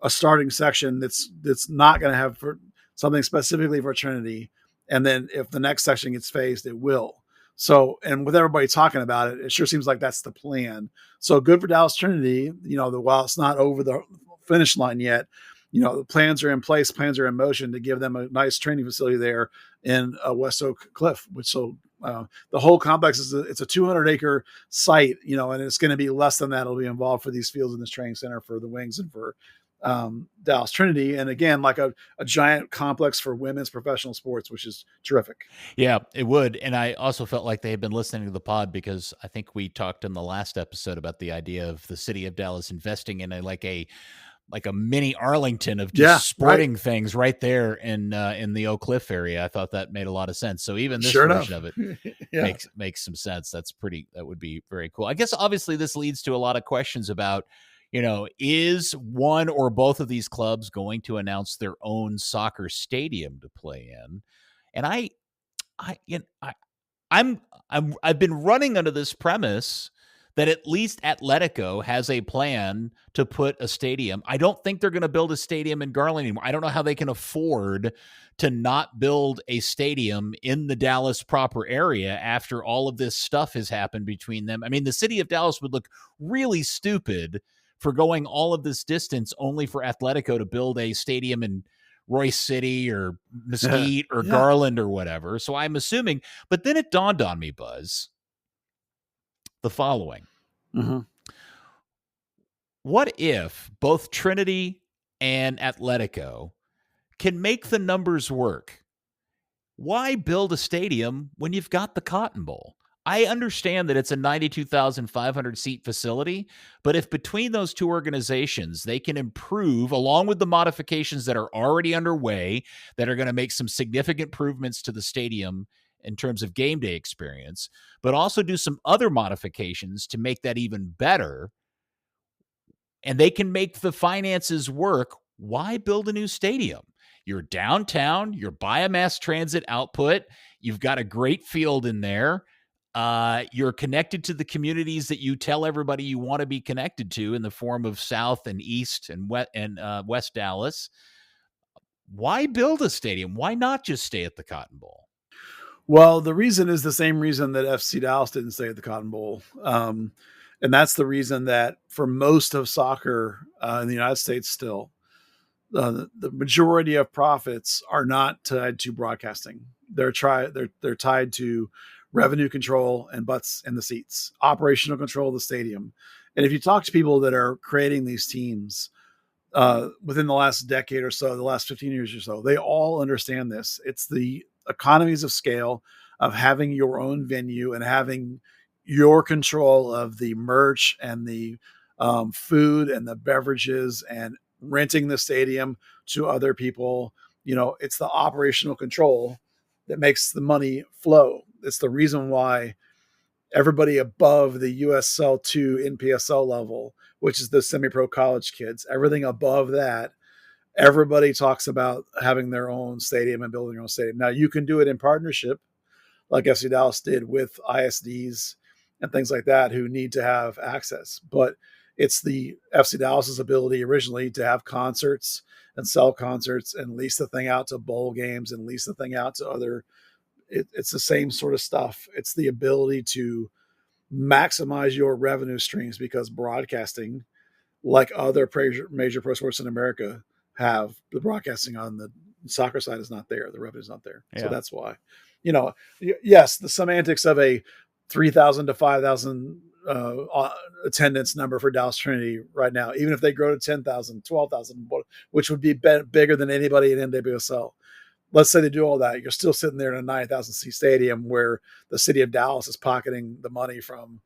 a starting section that's not going to have for something specifically for Trinity. And then if the next section gets phased, it will. So, and with everybody talking about it, it sure seems like that's the plan. So good for Dallas Trinity, while it's not over the finish line yet, the plans are in place, plans are in motion to give them a nice training facility there in West Oak Cliff, which the whole complex it's a 200-acre site, and it's going to be less than that. It'll be involved for these fields in this training center for the Wings and for Dallas Trinity. And again, like a giant complex for women's professional sports, which is terrific. Yeah, it would. And I also felt like they had been listening to the pod, because I think we talked in the last episode about the idea of the city of Dallas investing in a mini Arlington of just sporting things right there in the Oak Cliff area. I thought that made a lot of sense. So even this version of it makes some sense. That would be very cool. I guess obviously this leads to a lot of questions about, is one or both of these clubs going to announce their own soccer stadium to play in? And I've been running under this premise that at least Atletico has a plan to put a stadium. I don't think they're going to build a stadium in Garland anymore. I don't know how they can afford to not build a stadium in the Dallas proper area after all of this stuff has happened between them. I mean, the city of Dallas would look really stupid for going all of this distance only for Atletico to build a stadium in Royce City or Mesquite or Garland or whatever. So I'm assuming, but then it dawned on me, Buzz, the following. What if both Trinity and Atletico can make the numbers work? Why build a stadium when you've got the Cotton Bowl? I understand that it's a 92,500 seat facility, but if between those two organizations they can improve, along with the modifications that are already underway, that are going to make some significant improvements to the stadium in terms of game day experience, but also do some other modifications to make that even better, and they can make the finances work, why build a new stadium? You're downtown, you're biomass transit output, you've got a great field in there. You're connected to the communities that you tell everybody you want to be connected to in the form of South and East and West Dallas. Why build a stadium? Why not just stay at the Cotton Bowl? Well, the reason is the same reason that FC Dallas didn't stay at the Cotton Bowl. And that's the reason that for most of soccer in the United States still, the majority of profits are not tied to broadcasting. They're tied to revenue control and butts in the seats, operational control of the stadium. And if you talk to people that are creating these teams within the last decade or so, the last 15 years or so, they all understand this. It's the economies of scale of having your own venue and having your control of the merch and the food and the beverages and renting the stadium to other people. It's the operational control that makes the money flow. It's the reason why everybody above the USL 2 NPSL level, which is the semi-pro college kids, everything above that, everybody talks about having their own stadium and building their own stadium. Now, you can do it in partnership, like FC Dallas did with ISDs and things like that who need to have access. But it's the FC Dallas's ability originally to have concerts and sell concerts and lease the thing out to bowl games and lease the thing out to other. It's the same sort of stuff. It's the ability to maximize your revenue streams because broadcasting, like other major pro sports in America, have the broadcasting on the soccer side is not there. The revenue's not there. Yeah. So that's why, yes, the semantics of a 3,000 to 5,000 attendance number for Dallas Trinity right now, even if they grow to 10,000, 12,000, which would be bigger than anybody in NWSL. Let's say they do all that. You're still sitting there in a 9,000 seat stadium where the city of Dallas is pocketing the money from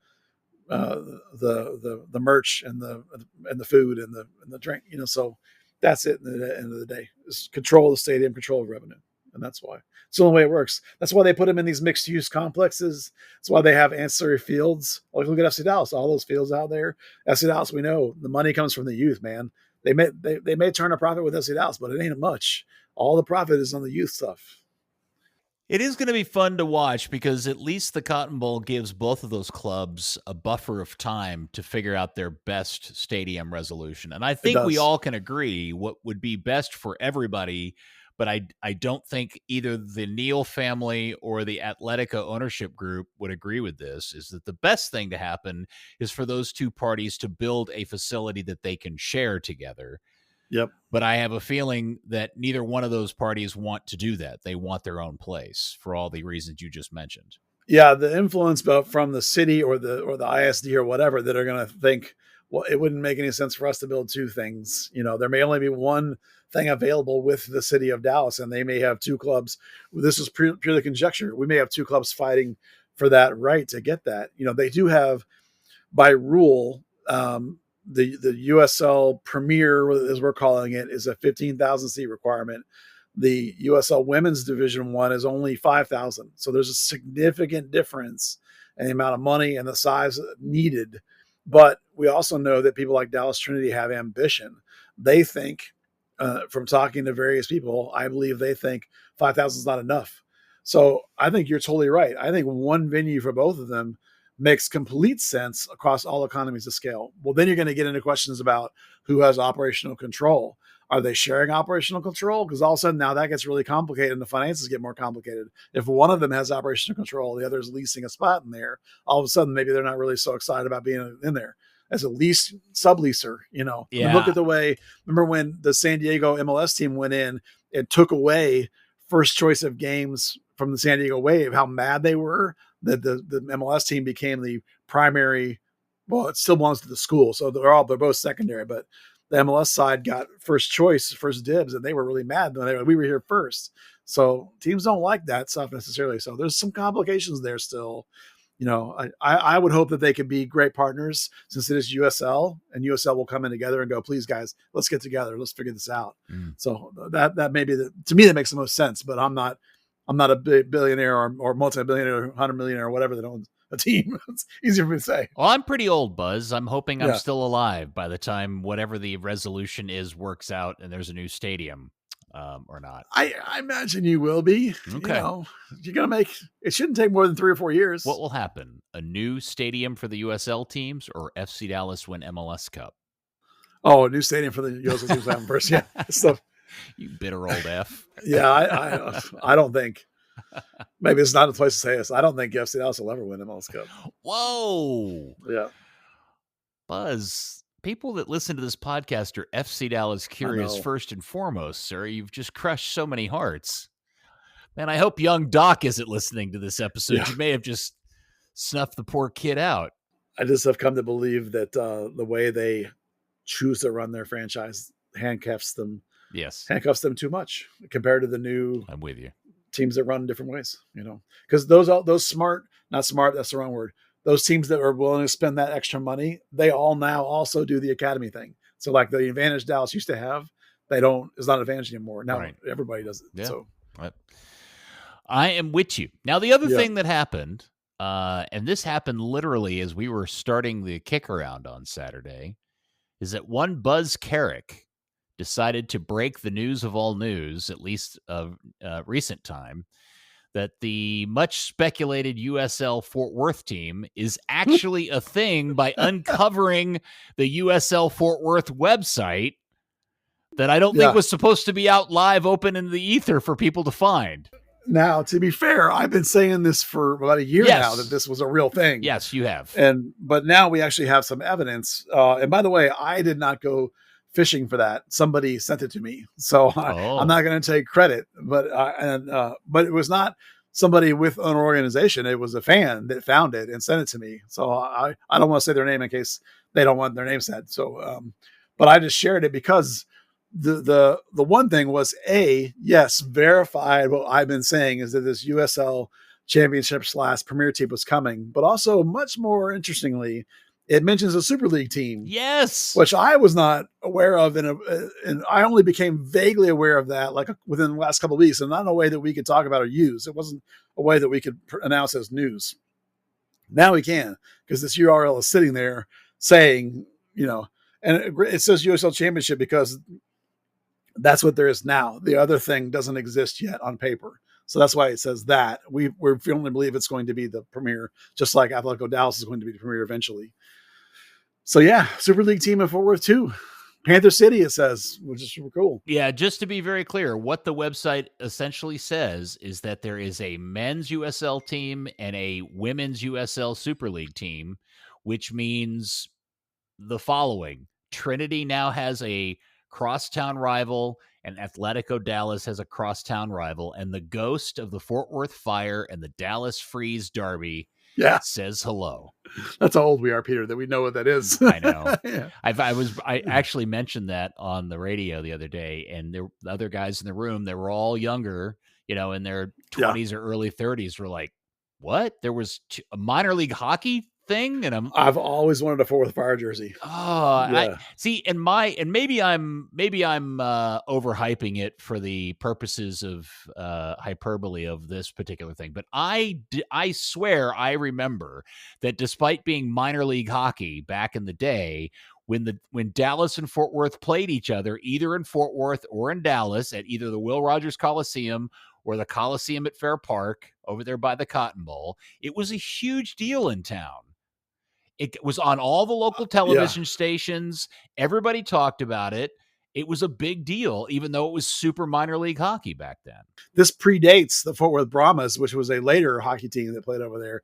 the merch and the food and the drink. So that's it. At the end of the day, is control of the stadium, control of revenue, and that's why it's the only way it works. That's why they put them in these mixed use complexes. That's why they have ancillary fields. Like look at FC Dallas, all those fields out there. FC Dallas, we know the money comes from the youth, man. They may turn a profit with FC Dallas, but it ain't much. All the profit is on the youth stuff. It is going to be fun to watch because at least the Cotton Bowl gives both of those clubs a buffer of time to figure out their best stadium resolution. And I think we all can agree what would be best for everybody, but I don't think either the Neal family or the Atletico ownership group would agree with this, is that the best thing to happen is for those two parties to build a facility that they can share together. Yep. But I have a feeling that neither one of those parties want to do that. They want their own place for all the reasons you just mentioned. Yeah, the influence from the city or the ISD or whatever that are going to think, well, it wouldn't make any sense for us to build two things. There may only be one thing available with the city of Dallas, and they may have two clubs. This is purely conjecture. We may have two clubs fighting for that right to get that. They do have, by rule, the USL Premier, as we're calling it, is a 15,000 seat requirement. The USL Women's Division 1 is only 5,000. So there's a significant difference in the amount of money and the size needed. But we also know that people like Dallas Trinity have ambition. They think, from talking to various people, I believe they think 5,000 is not enough. So I think you're totally right. I think one venue for both of them makes complete sense across all economies of scale. Well, then you're going to get into questions about who has operational control. Are they sharing operational control? Because all of a sudden now that gets really complicated and the finances get more complicated. If one of them has operational control, the other is leasing a spot in there, all of a sudden maybe they're not really so excited about being in there as a lease subleaser. Yeah. And look at the way, remember when the San Diego MLS team went in and took away first choice of games from the San Diego Wave, how mad they were that the MLS team became the primary. Well, it still belongs to the school, so they're both secondary, but the MLS side got first choice, first dibs, and they were really mad when we were here first. So teams don't like that stuff necessarily. So there's some complications there still. I would hope that they could be great partners since it is USL, and USL will come in together and go, please guys, let's get together. Let's figure this out. So that may be to me, that makes the most sense, but I'm not a billionaire or multi-billionaire, 100 millionaire or whatever that owns a team. It's easier for me to say. Well, I'm pretty old, Buzz. I'm hoping I'm still alive by the time whatever the resolution is works out and there's a new stadium. Or not. I imagine you will be. Okay. You're going to make, it shouldn't take more than 3 or 4 years. What will happen? A new stadium for the USL teams, or FC Dallas win MLS Cup? Oh, a new stadium for the USL teams happen first. Yeah. So, you bitter old F. Yeah. I don't think, maybe it's not the place to say this. I don't think FC Dallas will ever win MLS Cup. Whoa. Yeah. Buzz, people that listen to this podcast are FC Dallas curious first and foremost, sir. You've just crushed so many hearts. Man, I hope young Doc isn't listening to this episode. Yeah. You may have just snuffed the poor kid out. I just have come to believe that the way they choose to run their franchise handcuffs them too much compared to the new I'm with you. Teams that run different ways, because those smart, not smart, that's the wrong word. Those teams that are willing to spend that extra money, they all now also do the academy thing. So like the advantage Dallas used to have, it's not an advantage anymore. Now everybody does it. Yeah. So I am with you. Now, the other thing that happened, and this happened literally as we were starting the kick around on Saturday, is that one Buzz Carrick decided to break the news of all news, at least of recent time, that the much speculated USL Fort Worth team is actually a thing by uncovering the USL Fort Worth website that I don't think was supposed to be out live, open in the ether for people to find. Now, to be fair, I've been saying this for about a year now that this was a real thing. Yes, you have. But now we actually have some evidence. And by the way, I did not go fishing for that. Somebody sent it to me. So I'm not going to take credit, but it was not somebody with an organization. It was a fan that found it and sent it to me. So I don't want to say their name in case they don't want their name said. So, but I just shared it because the one thing was verified. What I've been saying is that this USL Championship / Premier team was coming, but also much more interestingly, it mentions a Super League team. Yes. Which I was not aware of. And I only became vaguely aware of that like within the last couple of weeks, and not in a way that we could talk about or use. It wasn't a way that we could announce as news. Now we can, because this URL is sitting there saying, and it says USL Championship because that's what there is now. The other thing doesn't exist yet on paper. So that's why it says that. We firmly believe it's going to be the Premier, just like Atletico Dallas is going to be the Premier eventually. So Super League team in Fort Worth too. Panther City, it says, which is super cool. Yeah, just to be very clear, what the website essentially says is that there is a men's USL team and a women's USL Super League team, which means the following. Trinity now has a crosstown rival, and Atletico Dallas has a crosstown rival, and the ghost of the Fort Worth Fire and the Dallas Freeze Derby says hello. That's how old we are, Peter, that we know what that is. I know. I actually mentioned that on the radio the other day, and the other guys in the room, they were all younger, in their 20s or early 30s, were like, what? There was a minor league hockey thing, and I've always wanted a Fort Worth Fire jersey. I see. And maybe I'm overhyping it for the purposes of hyperbole of this particular thing. But I swear I remember that despite being minor league hockey back in the day, when Dallas and Fort Worth played each other, either in Fort Worth or in Dallas at either the Will Rogers Coliseum or the Coliseum at Fair Park over there by the Cotton Bowl, it was a huge deal in town. It was on all the local television stations. Everybody talked about it. It was a big deal, even though it was super minor league hockey back then. This predates the Fort Worth Brahmas, which was a later hockey team that played over there.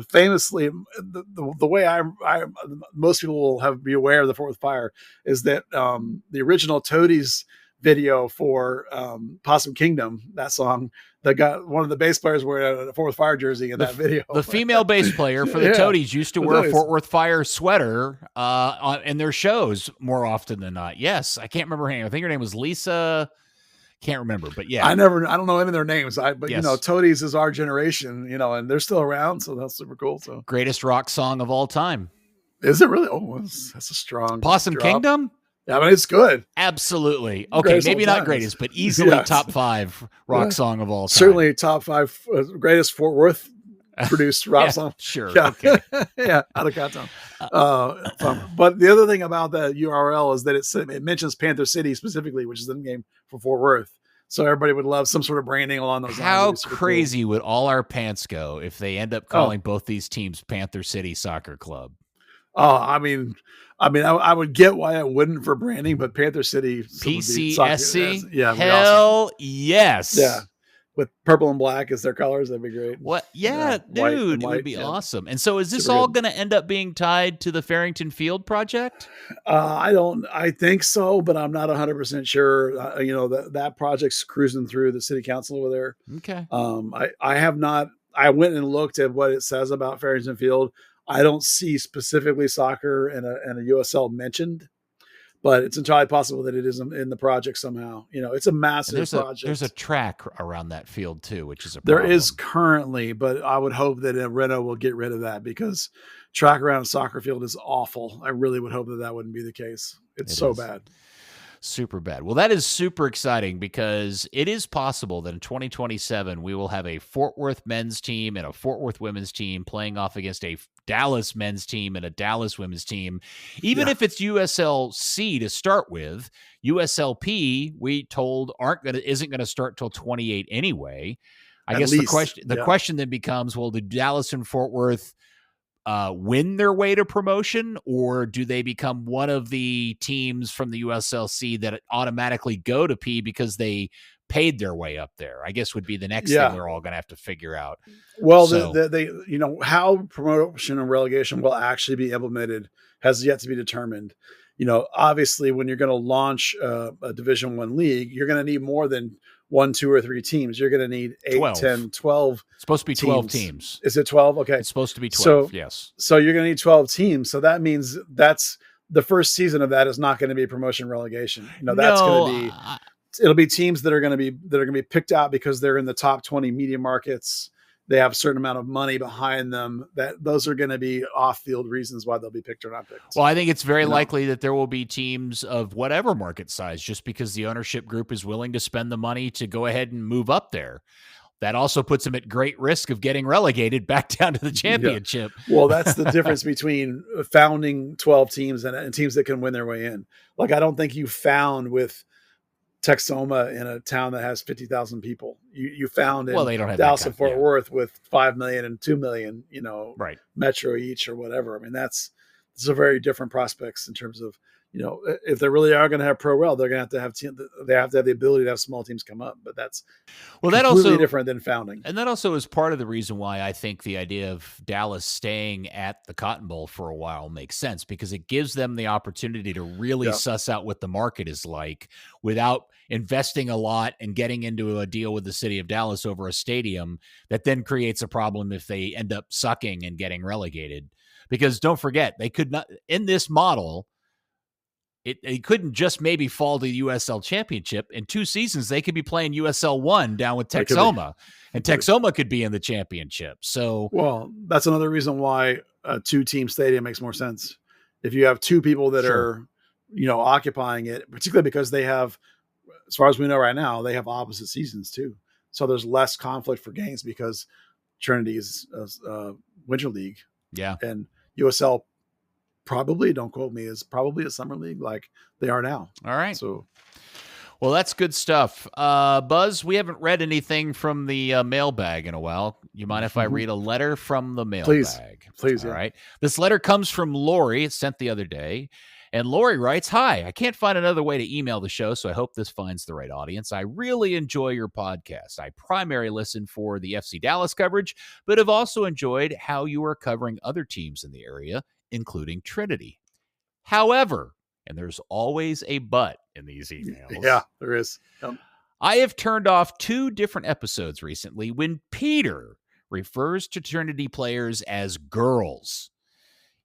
Famously, the way most people will be aware of the Fort Worth Fire is that the original Toadies video for Possum Kingdom, that song, that got one of the bass players wearing a Fort Worth Fire jersey in that video. The female bass player for the Toadies used to wear a Fort Worth Fire sweater in their shows more often than not. Yes, I can't remember her name. I think her name was Lisa. Can't remember, but yeah. I don't know any of their names. But Yes. Toadies is our generation, and they're still around, so that's super cool. So Greatest rock song of all time. is it really? Oh, that's a strong Possum drop. Kingdom? Yeah, but it's good. Absolutely. Okay, Greatest maybe all not time. greatest, but easily Yes. top 5 rock song of all time. Certainly top 5 greatest Fort Worth produced rock song. Sure. Yeah. Okay. Yeah, out of Cotton. But the other thing about that URL is that it mentions Panther City specifically, which is the name for Fort Worth. So everybody would love some sort of branding along those lines. How crazy would all our pants go if they end up calling both these teams Panther City Soccer Club? Oh, I mean, I would get why it wouldn't for branding, but Panther City PCSC, yeah, hell awesome. Yes, yeah, with purple and black as their colors, that'd be great. What? Yeah, dude, it would be awesome. And so, is this all going to end up being tied to the Farrington Field project? I think so, but I'm not 100% sure. That project's cruising through the city council over there. Okay. I have not. I went and looked at what it says about Farrington Field. I don't see specifically soccer and a USL mentioned, but it's entirely possible that it is in the project somehow. It's a massive project. There's a track around that field too, which is a problem. There is currently, but I would hope that Reno will get rid of that because track around a soccer field is awful. I really would hope that wouldn't be the case. It's so bad. Super bad. Well, that is super exciting because it is possible that in 2027 we will have a Fort Worth men's team and a Fort Worth women's team playing off against a Dallas men's team and a Dallas women's team. Even if it's USLC to start with, USLP we told isn't going to start till 28 anyway. I guess the question then becomes, well, do Dallas and Fort Worth win their way to promotion, or do they become one of the teams from the USLC that automatically go to P because they paid their way up there? I guess would be the next thing we're all going to have to figure out. Well, how promotion and relegation will actually be implemented has yet to be determined. Obviously, when you're going to launch a Division I league, you're going to need more than 1, 2, or 3 teams. You're going to need 8, 12. 10, 12. It's supposed to be 12 teams. Is it 12? Okay. It's supposed to be 12, yes. So you're going to need 12 teams. So that means that's the first season of that is not going to be promotion relegation. That's going to be, it'll be teams that are going to be picked out because they're in the top 20 media markets. They have a certain amount of money behind them. Those are going to be off-field reasons why they'll be picked or not picked. Well, I think it's very likely that there will be teams of whatever market size, just because the ownership group is willing to spend the money to go ahead and move up there. That also puts them at great risk of getting relegated back down to the championship. Yeah. Well, that's the difference between founding 12 teams and teams that can win their way in. Like, I don't think you found with Texoma in a town that has 50,000 people. You found in they don't have Dallas and Fort Worth with 5 million and 2 million, right, metro each or whatever. I mean, it's a very different prospects in terms of, if they really are going to have pro rel, they're going to have the ability to have small teams come up. But that's completely different than founding. And that also is part of the reason why I think the idea of Dallas staying at the Cotton Bowl for a while makes sense, because it gives them the opportunity to really suss out what the market is like without investing a lot and getting into a deal with the city of Dallas over a stadium that then creates a problem if they end up sucking and getting relegated. Because don't forget, they could not, in this model, it couldn't just maybe fall to the USL Championship. In 2 seasons, they could be playing USL 1 down with Texoma, and Texoma could be in the championship. So, well, that's another reason why a 2-team stadium makes more sense. If you have 2 people that are, occupying it, particularly because they have, as far as we know right now, they have opposite seasons too. So there's less conflict for games because Trinity is Winter League. Yeah. And USL probably, don't quote me, is probably a summer league like they are now. All right. So, well, that's good stuff. Buzz, we haven't read anything from the mailbag in a while. You mind if I read a letter from the mailbag? Please. All right. This letter comes from Lori. It's sent the other day. And Lori writes, "Hi, I can't find another way to email the show, so I hope this finds the right audience. I really enjoy your podcast. I primarily listen for the FC Dallas coverage, but have also enjoyed how you are covering other teams in the area, including Trinity. However," and there's always a but in these emails. Yeah, there is. "I have turned off 2 different episodes recently when Peter refers to Trinity players as girls.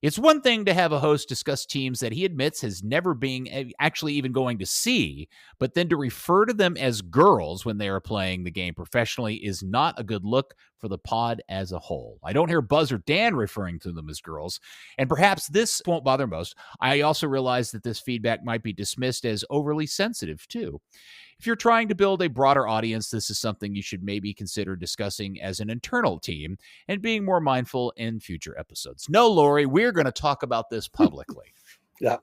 It's one thing to have a host discuss teams that he admits has never been actually even going to see, but then to refer to them as girls when they are playing the game professionally is not a good look for the pod as a whole. I don't hear Buzz or Dan referring to them as girls, and perhaps this won't bother most. I also realize that this feedback might be dismissed as overly sensitive, too. If you're trying to build a broader audience, this is something you should maybe consider discussing as an internal team and being more mindful in future episodes. No, Lori, we're going to talk about this publicly. Yeah.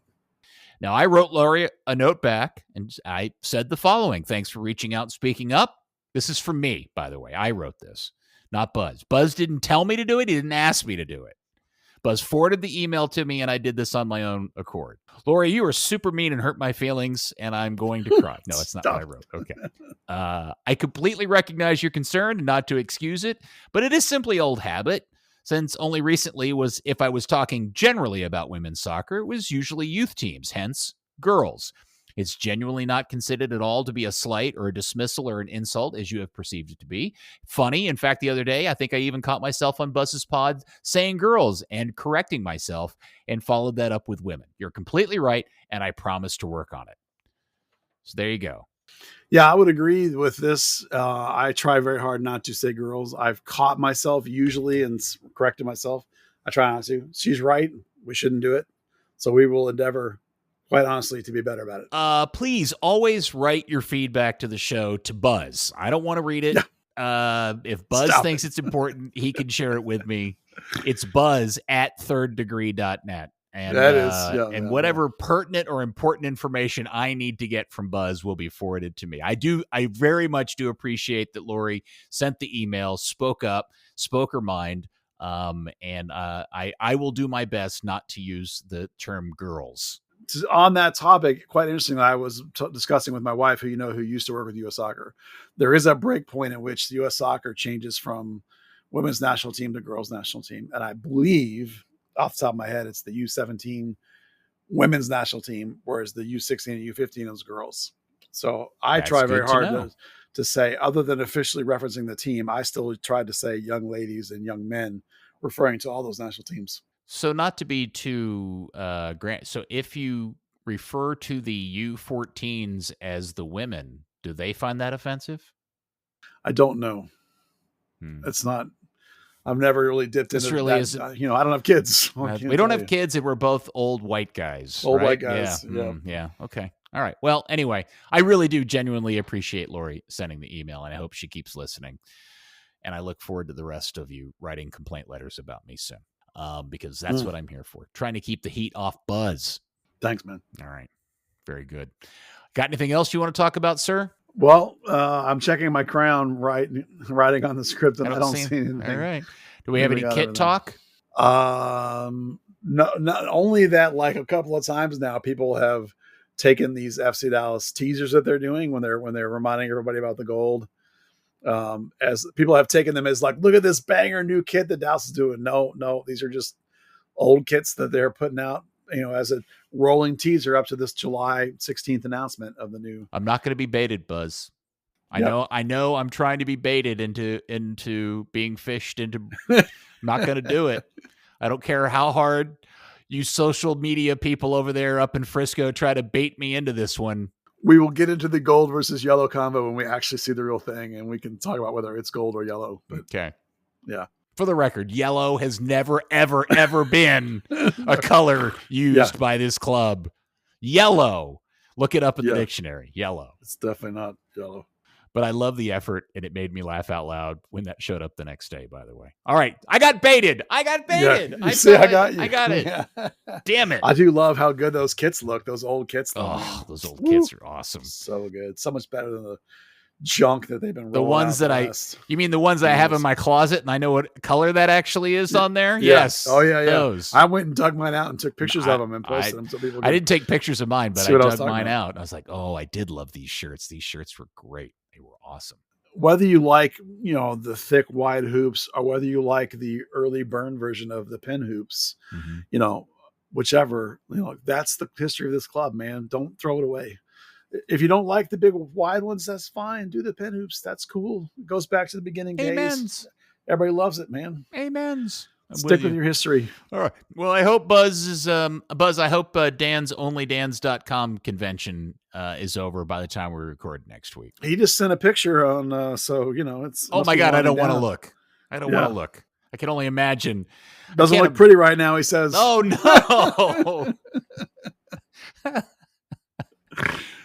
Now, I wrote Lori a note back, and I said the following. Thanks for reaching out and speaking up. This is from me, by the way. I wrote this, not Buzz. Buzz didn't tell me to do it. He didn't ask me to do it. Buzz forwarded the email to me, and I did this on my own accord. Lori, you are super mean and hurt my feelings, and I'm going to cry. No, that's not what I wrote. Okay. I completely recognize your concern and not to excuse it, but it is simply old habit, since only recently if I was talking generally about women's soccer, it was usually youth teams, hence girls. It's genuinely not considered at all to be a slight or a dismissal or an insult as you have perceived it to be. Funny. In fact, the other day, I think I even caught myself on Buzz's pod saying girls and correcting myself and followed that up with women. You're completely right, and I promise to work on it. So there you go. Yeah, I would agree with this. I try very hard not to say girls. I've caught myself usually and corrected myself. I try not to. She's right. We shouldn't do it. So we will endeavor, quite honestly, to be better about it. Please always write your feedback to the show to Buzz. I don't want to read it. If Buzz thinks it's important, he can share it with me. It's buzz@thirddegree.net. And that is, and whatever pertinent or important information I need to get from Buzz will be forwarded to me. I very much do appreciate that Lori sent the email, spoke up, spoke her mind. And I will do my best not to use the term girls. On that topic, quite interesting, I was discussing with my wife, who used to work with U.S. Soccer. There is a break point in which the U.S. Soccer changes from women's national team to girls' national team. And I believe, off the top of my head, it's the U17 women's national team, whereas the U16 and U15 is girls. So I try very hard to say, other than officially referencing the team, I still tried to say young ladies and young men, referring to all those national teams. So not to be too so if you refer to the U14s as the women, do they find that offensive? I don't know. It's not. I've never really dipped into that. I don't have kids. We don't have kids, and we're both old white guys. Old right? white guys. Yeah. Yeah. Okay. All right. Well, anyway, I really do genuinely appreciate Lori sending the email, and I hope she keeps listening. And I look forward to the rest of you writing complaint letters about me soon. Because that's what I'm here for. Trying to keep the heat off Buzz. Thanks, man. All right. Very good. Got anything else you want to talk about, sir? Well, I'm checking my crown writing on the script, and I don't see anything. All right. Do we have any kit talk? No, not only that, like a couple of times now, people have taken these FC Dallas teasers that they're doing when they're reminding everybody about the gold. As people have taken them as like, look at this banger new kit that Dallas is doing. No, these are just old kits that they're putting out, as a rolling teaser up to this July 16th announcement of the new. I'm not going to be baited, Buzz. I know I'm trying to be baited into being fished into. I'm not going to do it. I don't care how hard you social media people over there up in Frisco try to bait me into this one. We will get into the gold versus yellow combo when we actually see the real thing, and we can talk about whether it's gold or yellow. But, okay. Yeah. For the record, yellow has never, ever, ever been a color used by this club. Yellow. Look it up in the dictionary. Yellow. It's definitely not yellow. But I love the effort, and it made me laugh out loud when that showed up the next day, by the way. All right. I got baited. Yeah. I got you. I got it. Yeah. Damn it. I do love how good those kits look. Those old kits. Those old kits are awesome. So good. So much better than the junk that they've been rolling the ones that you mean the ones I have in my closet and I know what color that actually is on there? Yeah. Yes. Oh yeah. Those. I went and dug mine out and took pictures of them and posted them so people I didn't take pictures of mine, but I dug mine out. I was like, oh, I did love these shirts. These shirts were great. They were awesome. Whether you like, the thick wide hoops or whether you like the early burn version of the pin hoops, whichever, that's the history of this club, man. Don't throw it away. If you don't like the big wide ones, that's fine. Do the pin hoops. That's cool. It goes back to the beginning days. Amens. Everybody loves it, man. Amens. Stick with your history. All right. Well, I hope Buzz is Buzz. I hope Dan's onlydans.com convention is over by the time we record next week. He just sent a picture on, so it's. Oh my God! I don't want to look. I don't want to look. I can only imagine. Doesn't look pretty right now. He says. Oh no.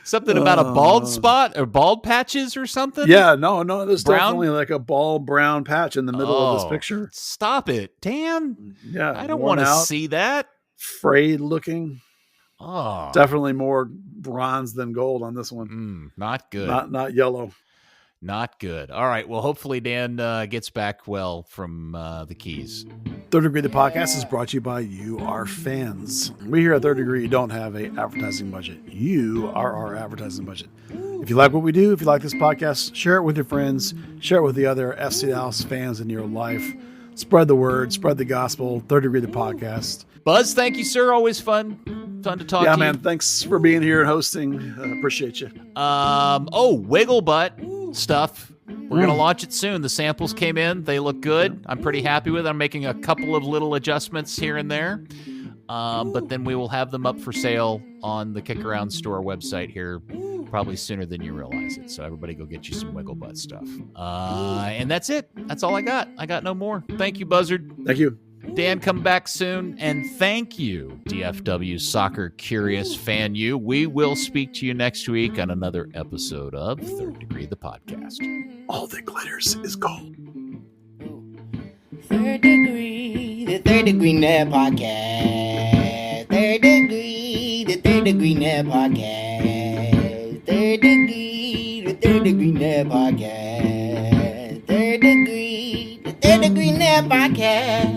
Something about a bald spot or bald patches or something? Yeah, no. There's definitely like a bald brown patch in the middle of this picture. Stop it, Dan. Yeah. I don't want to see that. Frayed looking. Oh. Definitely more bronze than gold on this one. Not good. Not yellow. Not good. All right. Well, hopefully Dan gets back well from the Keys. Third Degree, the podcast, is brought to you by you, our fans. We here at Third Degree don't have a advertising budget. You are our advertising budget. If you like what we do, if you like this podcast, share it with your friends, share it with the other FC Dallas fans in your life. Spread the word, spread the gospel. Third Degree, the podcast. Buzz, thank you, sir. Always fun to talk to you. Yeah, man. Thanks for being here and hosting. Appreciate you. Wiggle Butt stuff. We're going to launch it soon. The samples came in. They look good. I'm pretty happy with it. I'm making a couple of little adjustments here and there. But then we will have them up for sale on the Kick Around store website here probably sooner than you realize it. So everybody go get you some Wiggle Butt stuff. And that's it. That's all I got. I got no more. Thank you, Buzzard. Thank you. Dan, come back soon. And thank you, DFW Soccer Curious Fan You. We will speak to you next week on another episode of Third Degree, the podcast. All that glitters is gold. Third Degree, the Third Degree Net Podcast. Third Degree, the Third Degree Net Podcast. Third Degree, the Third Degree Net Podcast. Third Degree, the Third Degree Net Podcast.